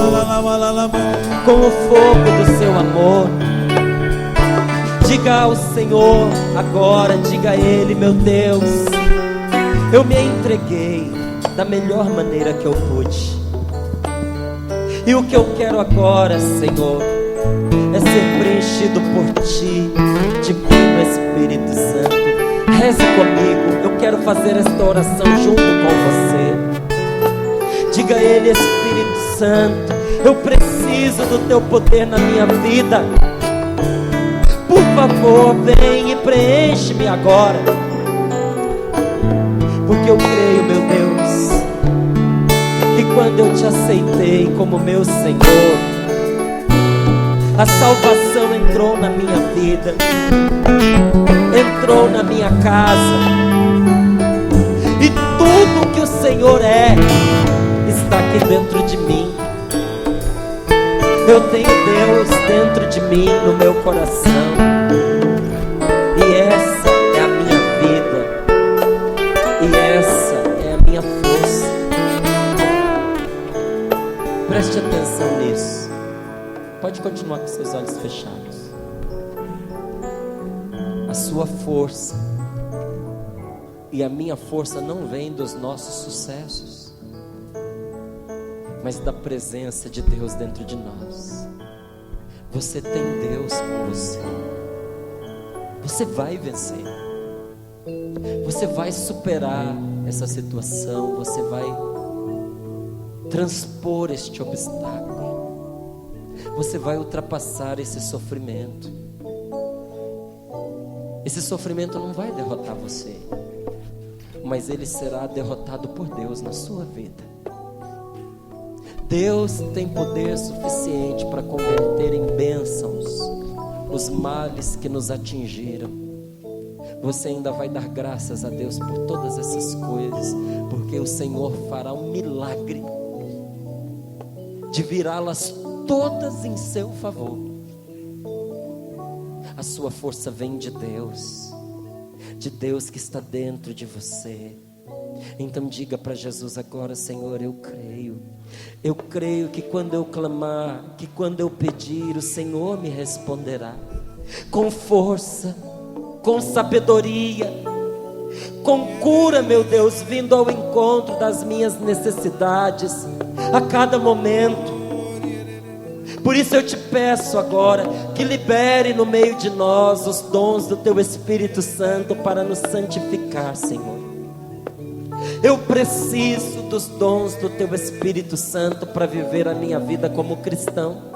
com o fogo do seu amor. Diga ao Senhor agora, diga a Ele: meu Deus, eu me entreguei da melhor maneira que eu pude, e o que eu quero agora, Senhor, é ser preenchido por Ti, Divino Espírito Santo. Reze comigo, eu quero fazer esta oração junto com você. Diga a Ele: Espírito Santo, eu preciso do Teu poder na minha vida. Por favor, vem e preenche-me agora. Porque eu creio, meu Deus, que quando eu Te aceitei como meu Senhor, a salvação entrou na minha vida, entrou na minha casa, e tudo que o Senhor é está aqui dentro de mim. Eu tenho Deus dentro de mim, no meu coração, e essa é a minha vida, e essa é a minha força. Preste atenção nisso. Pode continuar com seus olhos fechados. A sua força e a minha força não vem dos nossos sucessos, mas da presença de Deus dentro de nós. Você tem Deus com você. Você vai vencer. Você vai superar essa situação. Você vai transpor este obstáculo. Você vai ultrapassar esse sofrimento. Esse sofrimento não vai derrotar você, mas ele será derrotado por Deus na sua vida. Deus tem poder suficiente para converter em bênçãos os males que nos atingiram. Você ainda vai dar graças a Deus por todas essas coisas, porque o Senhor fará um milagre de virá-las todas em seu favor. A sua força vem de Deus que está dentro de você. Então diga para Jesus agora: Senhor, eu creio que quando eu clamar, que quando eu pedir, o Senhor me responderá, com força, com sabedoria, com cura, meu Deus, vindo ao encontro das minhas necessidades, a cada momento. Por isso eu te peço agora, que libere no meio de nós os dons do Teu Espírito Santo para nos santificar, Senhor. Eu preciso dos dons do Teu Espírito Santo para viver a minha vida como cristão.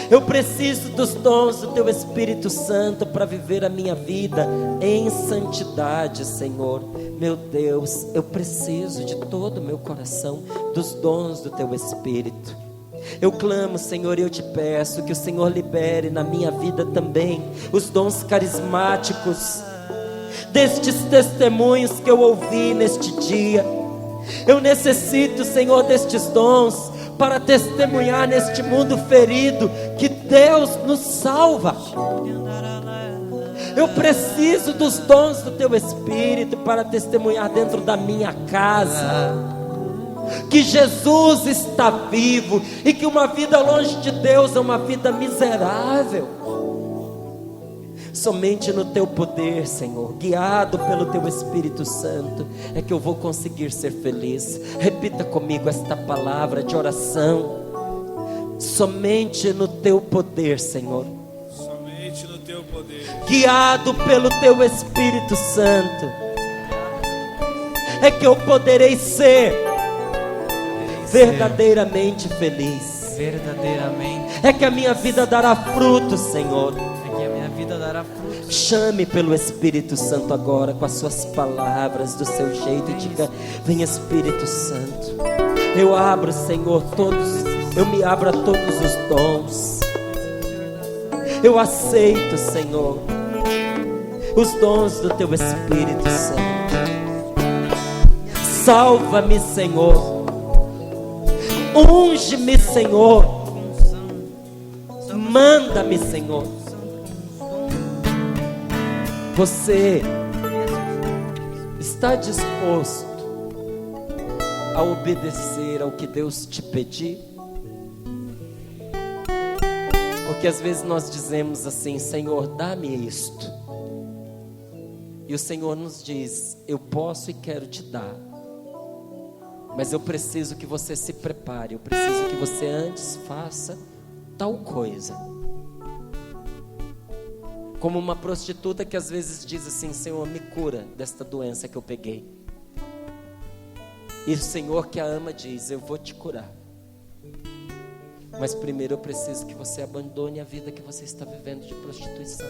Eu preciso dos dons do Teu Espírito Santo para viver a minha vida em santidade, Senhor. Meu Deus, eu preciso de todo o meu coração dos dons do Teu Espírito. Eu clamo, Senhor, e eu te peço que o Senhor libere na minha vida também os dons carismáticos, destes testemunhos que eu ouvi neste dia. Eu necessito, Senhor, destes dons para testemunhar neste mundo ferido que Deus nos salva. Eu preciso dos dons do Teu Espírito para testemunhar dentro da minha casa que Jesus está vivo e que uma vida longe de Deus é uma vida miserável. Somente no Teu poder, Senhor, guiado pelo Teu Espírito Santo, é que eu vou conseguir ser feliz. Repita comigo esta palavra de oração: somente no Teu poder, Senhor, somente no Teu poder, guiado pelo Teu Espírito Santo, é que eu poderei ser verdadeiramente feliz. É que a minha vida dará frutos, Senhor. Chame pelo Espírito Santo agora com as suas palavras, do seu jeito, e diga: vem Espírito Santo. Eu abro, Senhor, eu me abro a todos os dons. Eu aceito, Senhor, os dons do Teu Espírito Santo. Salva-me, Senhor. Unge-me, Senhor. Manda-me, Senhor. Você está disposto a obedecer ao que Deus te pedir? Porque às vezes nós dizemos assim: Senhor, dá-me isto. E o Senhor nos diz: eu posso e quero te dar, mas eu preciso que você se prepare. Eu preciso que você antes faça tal coisa. Como uma prostituta que às vezes diz assim: Senhor, me cura desta doença que eu peguei. E o Senhor que a ama diz: eu vou te curar. Mas primeiro eu preciso que você abandone a vida que você está vivendo de prostituição.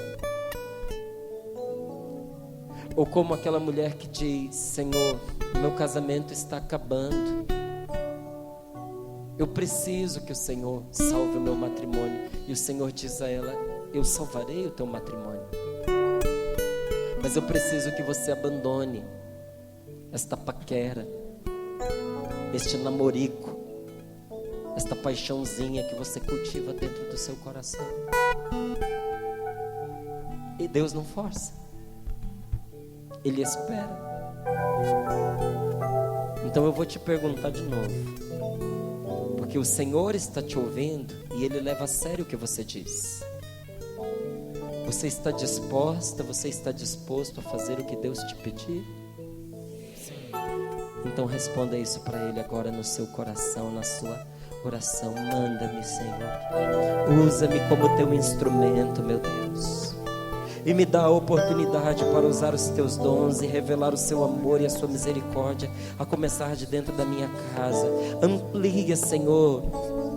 Ou como aquela mulher que diz: Senhor, meu casamento está acabando. Eu preciso que o Senhor salve o meu matrimônio. E o Senhor diz a ela: eu salvarei o teu matrimônio. Mas eu preciso que você abandone esta paquera, este namorico, esta paixãozinha que você cultiva dentro do seu coração. E Deus não força, Ele espera. Então eu vou te perguntar de novo, porque o Senhor está te ouvindo e Ele leva a sério o que você diz. Você está disposta, você está disposto a fazer o que Deus te pedir? Então responda isso para Ele agora no seu coração, na sua oração. Manda-me, Senhor, usa-me como teu instrumento, meu Deus, e me dá a oportunidade para usar os teus dons e revelar o seu amor e a sua misericórdia, a começar de dentro da minha casa. Amplia, Senhor,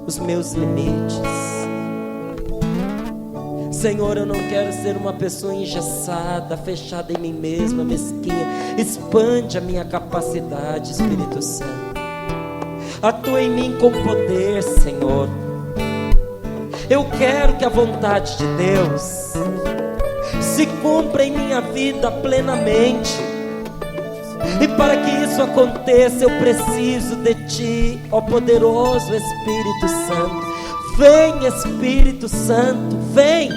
os meus limites. Senhor, eu não quero ser uma pessoa engessada, fechada em mim mesma, mesquinha. Expande a minha capacidade, Espírito Santo. Atua em mim com poder, Senhor. Eu quero que a vontade de Deus se cumpra em minha vida plenamente. E para que isso aconteça, eu preciso de Ti, ó poderoso Espírito Santo. Vem, Espírito Santo, vem.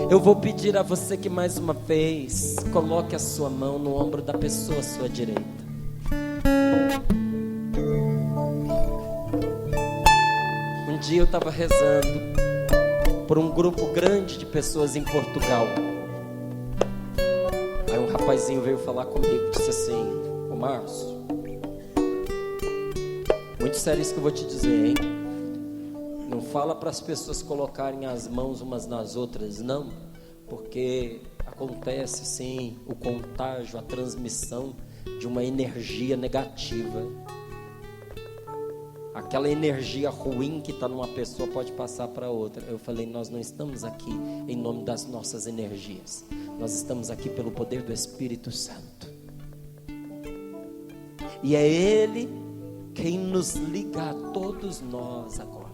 Eu vou pedir a você que mais uma vez coloque a sua mão no ombro da pessoa à sua direita. Um dia eu estava rezando por um grupo grande de pessoas em Portugal. Aí um rapazinho veio falar comigo, disse assim: ô Márcio, muito sério isso que eu vou te dizer, hein? Não fala para as pessoas colocarem as mãos umas nas outras, não, porque acontece sim o contágio, a transmissão de uma energia negativa. Aquela energia ruim que está numa pessoa pode passar para outra. Eu falei: nós não estamos aqui em nome das nossas energias, nós estamos aqui pelo poder do Espírito Santo. E é Ele quem nos liga a todos nós agora.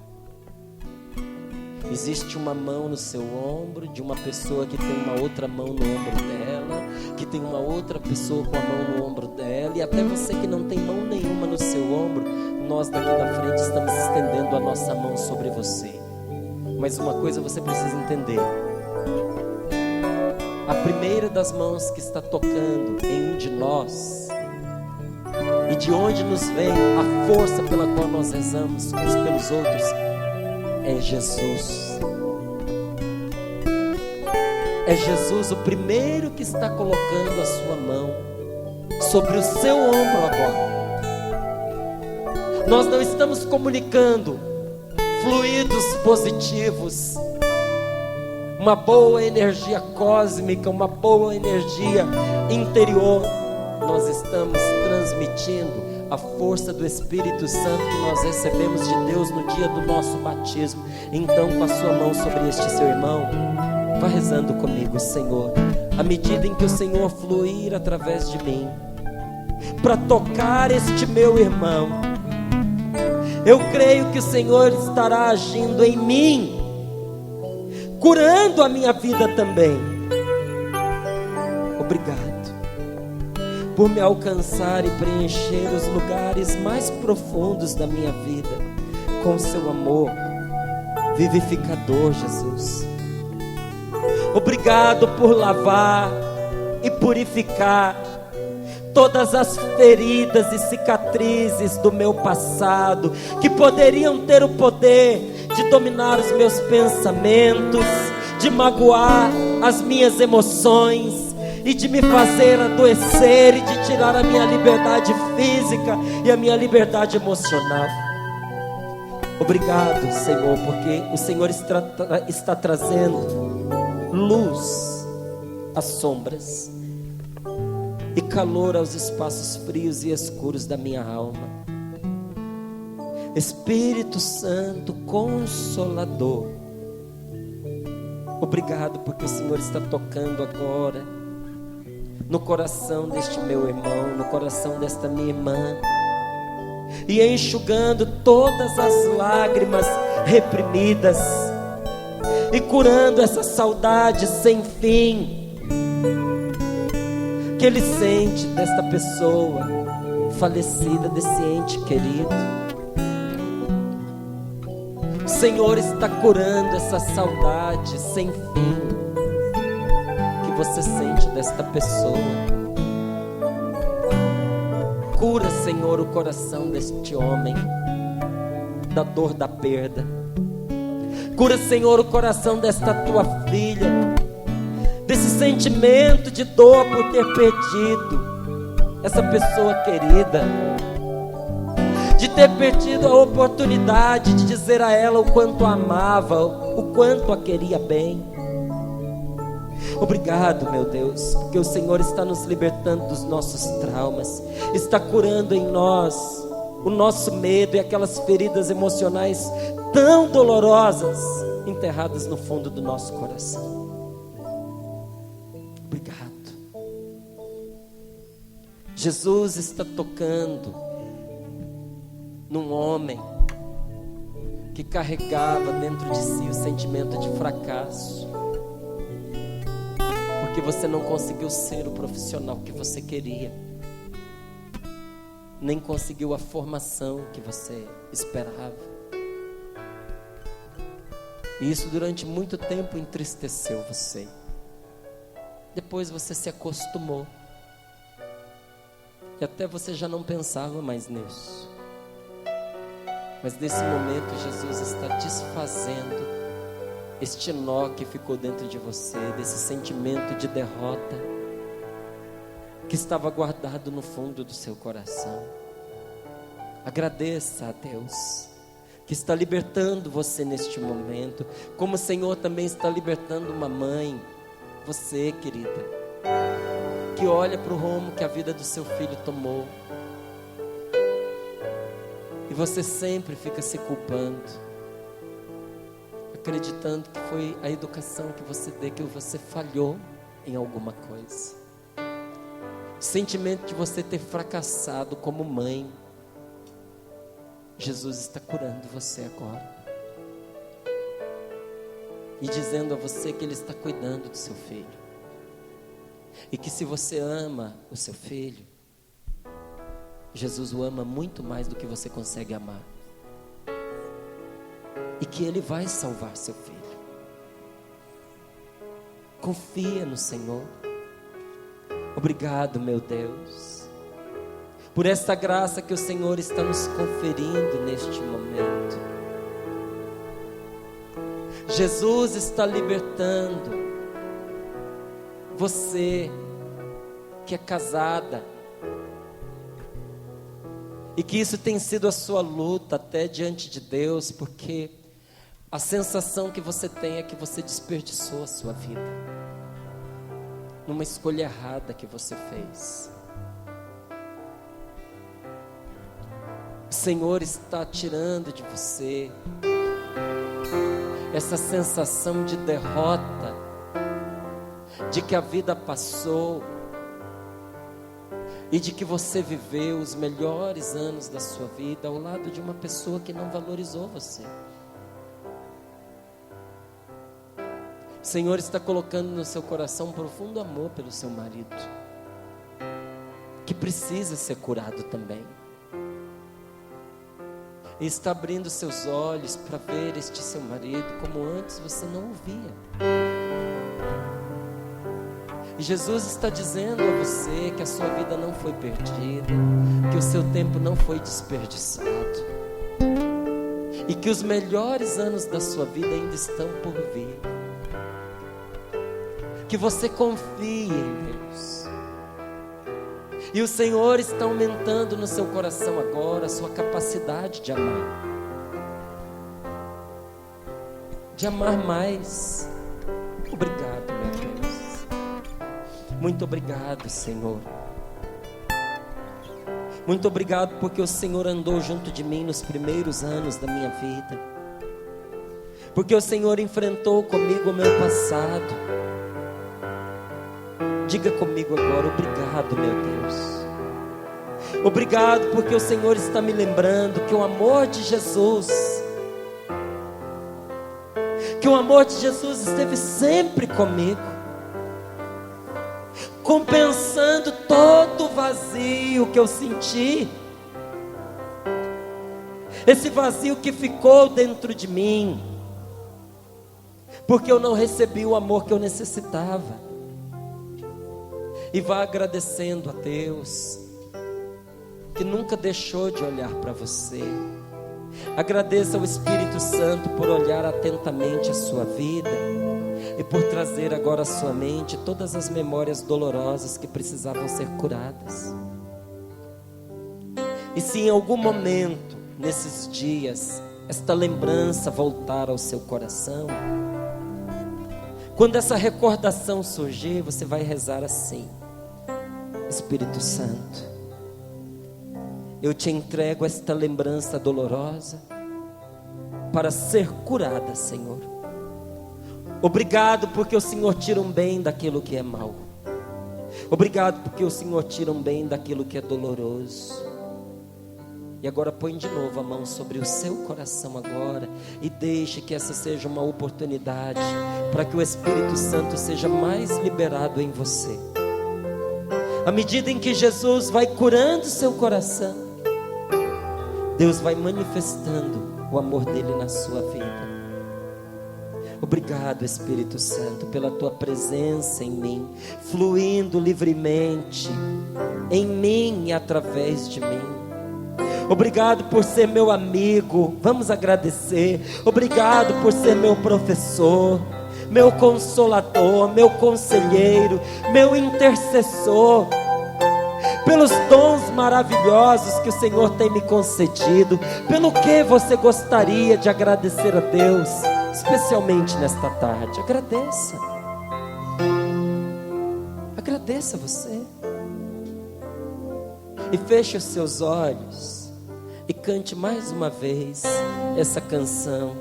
Existe uma mão no seu ombro de uma pessoa que tem uma outra mão no ombro dela, que tem uma outra pessoa com a mão no ombro dela, e até você que não tem mão nenhuma no seu ombro, nós daqui da frente estamos estendendo a nossa mão sobre você. Mas uma coisa você precisa entender: a primeira das mãos que está tocando em um de nós, e de onde nos vem a força pela qual nós rezamos uns pelos outros, é Jesus. É Jesus o primeiro que está colocando a sua mão sobre o seu ombro agora. Nós não estamos comunicando fluidos positivos, uma boa energia cósmica, uma boa energia interior. Nós estamos transmitindo a força do Espírito Santo que nós recebemos de Deus no dia do nosso batismo. Então, com a sua mão sobre este seu irmão, vá rezando comigo: Senhor, à medida em que o Senhor fluir através de mim, para tocar este meu irmão, eu creio que o Senhor estará agindo em mim, curando a minha vida também. Obrigado por me alcançar e preencher os lugares mais profundos da minha vida com o seu amor vivificador, Jesus. Obrigado por lavar e purificar todas as feridas e cicatrizes do meu passado, que poderiam ter o poder de dominar os meus pensamentos, de magoar as minhas emoções e de me fazer adoecer e de tirar a minha liberdade física e a minha liberdade emocional. Obrigado, Senhor, porque o Senhor está trazendo luz às sombras e calor aos espaços frios e escuros da minha alma. Espírito Santo Consolador, obrigado porque o Senhor está tocando agora no coração deste meu irmão, no coração desta minha irmã, e enxugando todas as lágrimas reprimidas e curando essa saudade sem fim que ele sente desta pessoa falecida, desse ente querido. O Senhor está curando essa saudade sem fim que você sente desta pessoa. Cura, Senhor, o coração deste homem da dor da perda. Cura, Senhor, o coração desta tua filha, desse sentimento de dor por ter perdido essa pessoa querida, de ter perdido a oportunidade de dizer a ela o quanto a amava, o quanto a queria bem. Obrigado, meu Deus, porque o Senhor está nos libertando dos nossos traumas, está curando em nós o nosso medo e aquelas feridas emocionais tão dolorosas enterradas no fundo do nosso coração. Obrigado. Jesus está tocando num homem que carregava dentro de si o sentimento de fracasso, porque você não conseguiu ser o profissional que você queria, nem conseguiu a formação que você esperava. E isso durante muito tempo entristeceu você. Depois você se acostumou, e até você já não pensava mais nisso. Mas nesse momento Jesus está desfazendo este nó que ficou dentro de você, desse sentimento de derrota que estava guardado no fundo do seu coração. Agradeça a Deus que está libertando você neste momento, como o Senhor também está libertando uma mãe, você, querida, que olha para o rumo que a vida do seu filho tomou, e você sempre fica se culpando, acreditando que foi a educação que você deu, que você falhou em alguma coisa. O sentimento de você ter fracassado como mãe, Jesus está curando você agora, e dizendo a você que Ele está cuidando do seu filho, e que se você ama o seu filho, Jesus o ama muito mais do que você consegue amar, e que Ele vai salvar seu filho. Confia no Senhor. Obrigado, meu Deus, por esta graça que o Senhor está nos conferindo neste momento. Jesus está libertando você que é casada, e que isso tem sido a sua luta até diante de Deus, porque a sensação que você tem é que você desperdiçou a sua vida numa escolha errada que você fez. O Senhor está tirando de você essa sensação de derrota, de que a vida passou e de que você viveu os melhores anos da sua vida ao lado de uma pessoa que não valorizou você. O Senhor está colocando no seu coração um profundo amor pelo seu marido, que precisa ser curado também. E está abrindo seus olhos para ver este seu marido como antes você não o via. E Jesus está dizendo a você que a sua vida não foi perdida, que o seu tempo não foi desperdiçado, e que os melhores anos da sua vida ainda estão por vir. Que você confie em Deus. E o Senhor está aumentando no seu coração agora a sua capacidade de amar. De amar mais. Obrigado, meu Deus. Muito obrigado, Senhor. Muito obrigado porque o Senhor andou junto de mim nos primeiros anos da minha vida. Porque o Senhor enfrentou comigo o meu passado. Diga comigo agora: obrigado, meu Deus. Obrigado porque o Senhor está me lembrando que o amor de Jesus, esteve sempre comigo, compensando todo o vazio que eu senti, esse vazio que ficou dentro de mim, porque eu não recebi o amor que eu necessitava. E vá agradecendo a Deus, que nunca deixou de olhar para você. Agradeça ao Espírito Santo por olhar atentamente a sua vida e por trazer agora à sua mente todas as memórias dolorosas que precisavam ser curadas. E se em algum momento, nesses dias, esta lembrança voltar ao seu coração, quando essa recordação surgir, você vai rezar assim: Espírito Santo, eu te entrego esta lembrança dolorosa para ser curada, Senhor. Obrigado porque o Senhor tira um bem daquilo que é mal. Obrigado porque o Senhor tira um bem daquilo que é doloroso. E agora põe de novo a mão sobre o seu coração agora e deixe que essa seja uma oportunidade para que o Espírito Santo seja mais liberado em você. À medida em que Jesus vai curando seu coração, Deus vai manifestando o amor dele na sua vida. Obrigado, Espírito Santo, pela tua presença em mim, fluindo livremente em mim e através de mim. Obrigado por ser meu amigo, vamos agradecer. Obrigado por ser meu professor, meu consolador, meu conselheiro, meu intercessor, pelos dons maravilhosos que o Senhor tem me concedido. Pelo que você gostaria de agradecer a Deus, especialmente nesta tarde? Agradeça você. E feche os seus olhos e cante mais uma vez essa canção.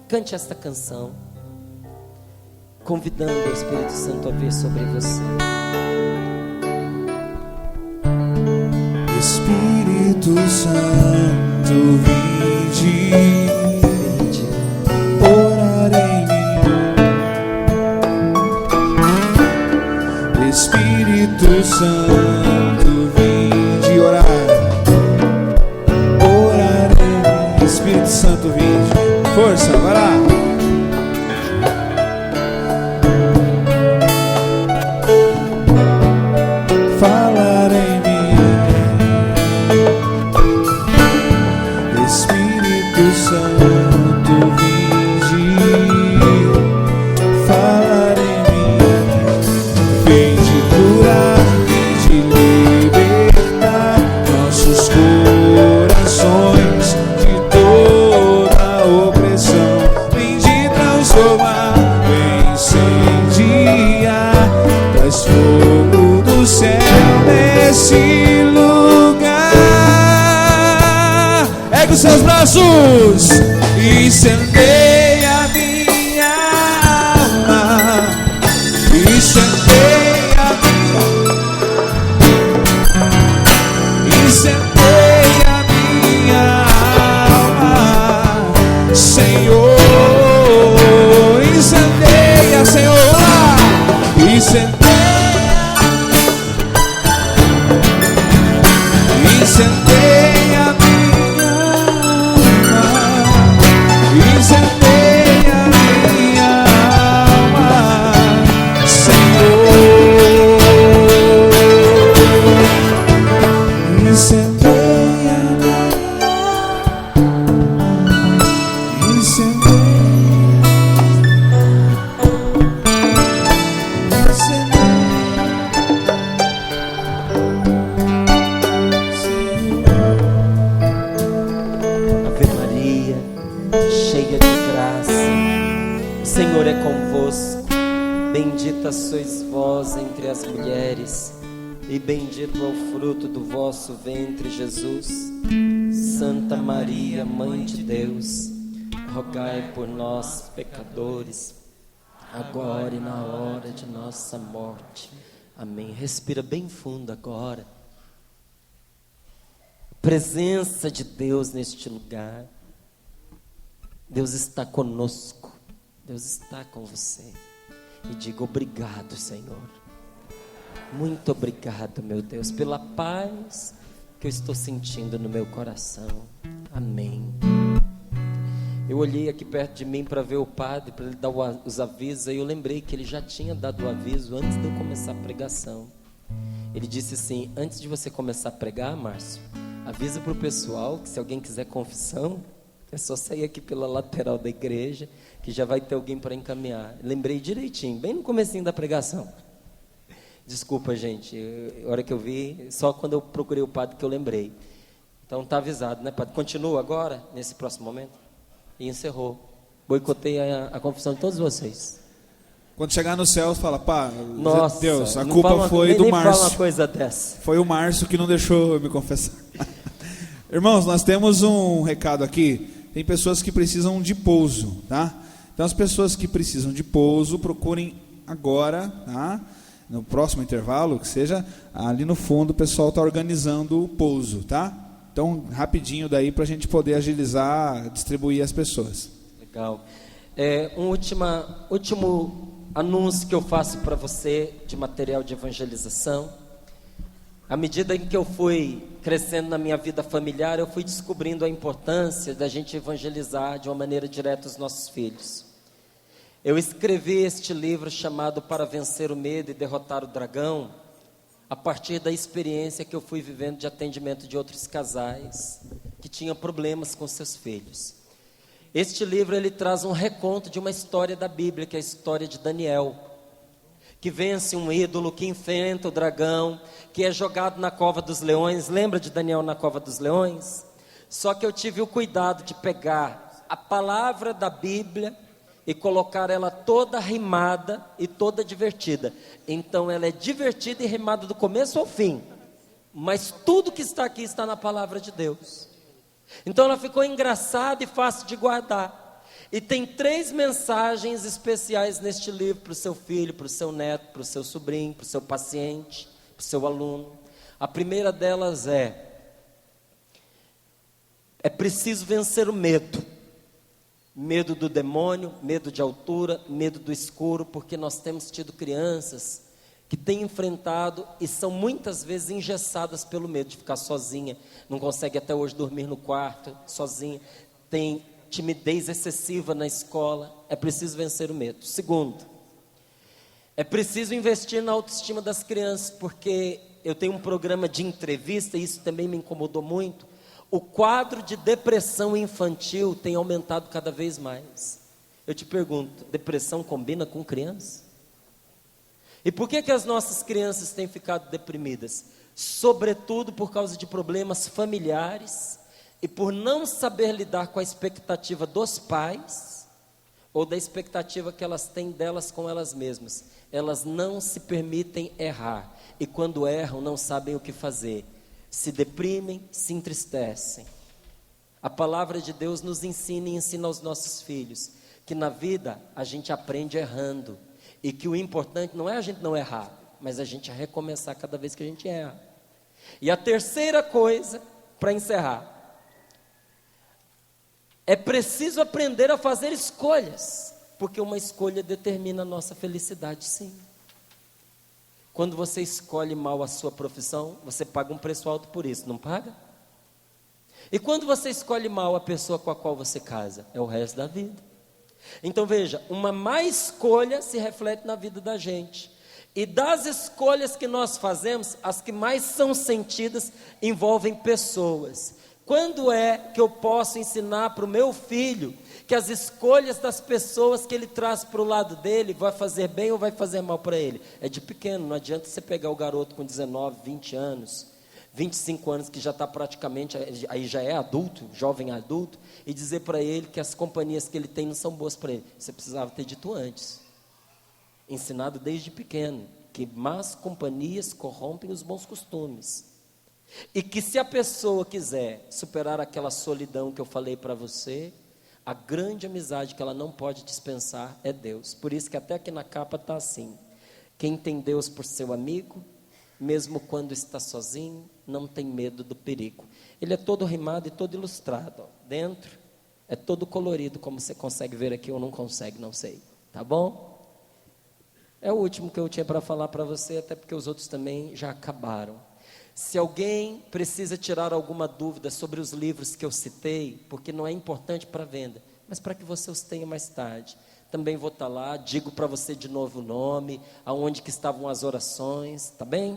Cante esta canção, convidando o Espírito Santo a vir sobre você. Espírito Santo, vinde, orar em mim. Espírito Santo, vinde orar em mim. Espírito Santo, vinde. Força, vai lá. Falar em mim. Espírito Santo, vinde falar em mim. Vinde curar, vinde libertar nossos corações de toda opressão. Vinde transformar, incendiar, traz fogo do céu nesse lugar. Ergue os seus braços, incendeia minha alma, incendeia minha alma, Senhor, incendeia, Senhor, incendeia minha alma, incendeia minha alma, Senhor, incendeia, Ave Maria, cheia de graça, o Senhor é convosco. Bendita sois vós entre as mulheres, e bendito é o fruto do vosso ventre, Jesus. Santa Maria, Mãe de Deus, rogai por nós, pecadores, agora e na hora de nossa morte. Amém. Respira bem fundo agora. Presença de Deus neste lugar. Deus está conosco. Deus está com você. E diga obrigado, Senhor. Muito obrigado, meu Deus, pela paz que eu estou sentindo no meu coração. Amém. Eu olhei aqui perto de mim para ver o padre, para ele dar os avisos. Aí eu lembrei que ele já tinha dado o aviso antes de eu começar a pregação. Ele disse assim: antes de você começar a pregar, Márcio, avisa para o pessoal que se alguém quiser confissão, é só sair aqui pela lateral da igreja, que já vai ter alguém para encaminhar. Lembrei direitinho, bem no comecinho da pregação. Desculpa, gente, a hora que eu vi, só quando eu procurei o padre que eu lembrei. Então está avisado, né, padre? Continua agora, nesse próximo momento. E encerrou. Boicotei a confissão de todos vocês. Quando chegar no céu, fala: pá, nossa, Deus, a culpa foi do Márcio. Fala uma coisa dessa. Foi o Márcio que não deixou eu me confessar. Irmãos, nós temos um recado aqui. Tem pessoas que precisam de pouso, tá? Então as pessoas que precisam de pouso, procurem agora, tá? No próximo intervalo, que seja ali no fundo, o pessoal está organizando o pouso, tá? Então, rapidinho daí para a gente poder agilizar, distribuir as pessoas. Legal. Um último anúncio que eu faço para você de material de evangelização. À medida em que eu fui crescendo na minha vida familiar, eu fui descobrindo a importância da gente evangelizar de uma maneira direta os nossos filhos. Eu escrevi este livro chamado Para Vencer o Medo e Derrotar o Dragão, a partir da experiência que eu fui vivendo de atendimento de outros casais que tinham problemas com seus filhos. Este livro ele traz um reconto de uma história da Bíblia, que é a história de Daniel, que vence um ídolo, que enfrenta o dragão, que é jogado na cova dos leões. Lembra de Daniel na cova dos leões? Só que eu tive o cuidado de pegar a palavra da Bíblia e colocar ela toda rimada e toda divertida. Então ela é divertida e rimada do começo ao fim, mas tudo que está aqui está na palavra de Deus. Então ela ficou engraçada e fácil de guardar. E tem 3 mensagens especiais neste livro para o seu filho, para o seu neto, para o seu sobrinho, para o seu paciente, para o seu aluno. A primeira delas é preciso vencer o medo. Medo do demônio, medo de altura, medo do escuro, porque nós temos tido crianças que têm enfrentado e são muitas vezes engessadas pelo medo de ficar sozinha, não consegue até hoje dormir no quarto, sozinha, tem timidez excessiva na escola. É preciso vencer o medo. Segundo, é preciso investir na autoestima das crianças, porque eu tenho um programa de entrevista e isso também me incomodou muito. O quadro de depressão infantil tem aumentado cada vez mais. Eu te pergunto, depressão combina com criança? E por que as nossas crianças têm ficado deprimidas? Sobretudo por causa de problemas familiares e por não saber lidar com a expectativa dos pais ou da expectativa que elas têm delas com elas mesmas. Elas não se permitem errar e quando erram não sabem o que fazer. Se deprimem, se entristecem. A palavra de Deus nos ensina e ensina aos nossos filhos que na vida a gente aprende errando e que o importante não é a gente não errar, mas a gente recomeçar cada vez que a gente erra. E a terceira coisa, para encerrar, é preciso aprender a fazer escolhas, porque uma escolha determina a nossa felicidade, sim. Quando você escolhe mal a sua profissão, você paga um preço alto por isso, não paga? E quando você escolhe mal a pessoa com a qual você casa, é o resto da vida. Então veja, uma má escolha se reflete na vida da gente. E das escolhas que nós fazemos, as que mais são sentidas envolvem pessoas. Quando é que eu posso ensinar para o meu filho que as escolhas das pessoas que ele traz para o lado dele vai fazer bem ou vai fazer mal para ele? É de pequeno, não adianta você pegar o garoto com 19, 20 anos, 25 anos que já está praticamente, aí já é adulto, jovem adulto, e dizer para ele que as companhias que ele tem não são boas para ele. Você precisava ter dito antes, ensinado desde pequeno, que más companhias corrompem os bons costumes. E que se a pessoa quiser superar aquela solidão que eu falei para você, a grande amizade que ela não pode dispensar é Deus. Por isso que até aqui na capa está assim: quem tem Deus por seu amigo, mesmo quando está sozinho, não tem medo do perigo. Ele é todo rimado e todo ilustrado, ó. Dentro é todo colorido, como você consegue ver aqui, ou não consegue, não sei. Tá bom? É o último que eu tinha para falar para você, até porque os outros também já acabaram. Se alguém precisa tirar alguma dúvida sobre os livros que eu citei, porque não é importante para venda, mas para que você os tenha mais tarde, também vou estar lá, digo para você de novo o nome, aonde que estavam as orações, tá bem?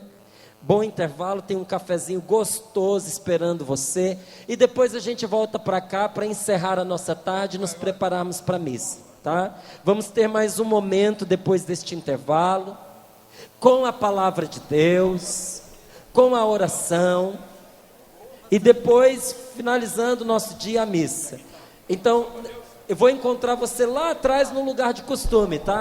Bom intervalo, tem um cafezinho gostoso esperando você, e depois a gente volta para cá para encerrar a nossa tarde e nos prepararmos para a missa, tá? Vamos ter mais um momento depois deste intervalo, com a palavra de Deus, com a oração, e depois finalizando o nosso dia a missa. Então, eu vou encontrar você lá atrás no lugar de costume, tá?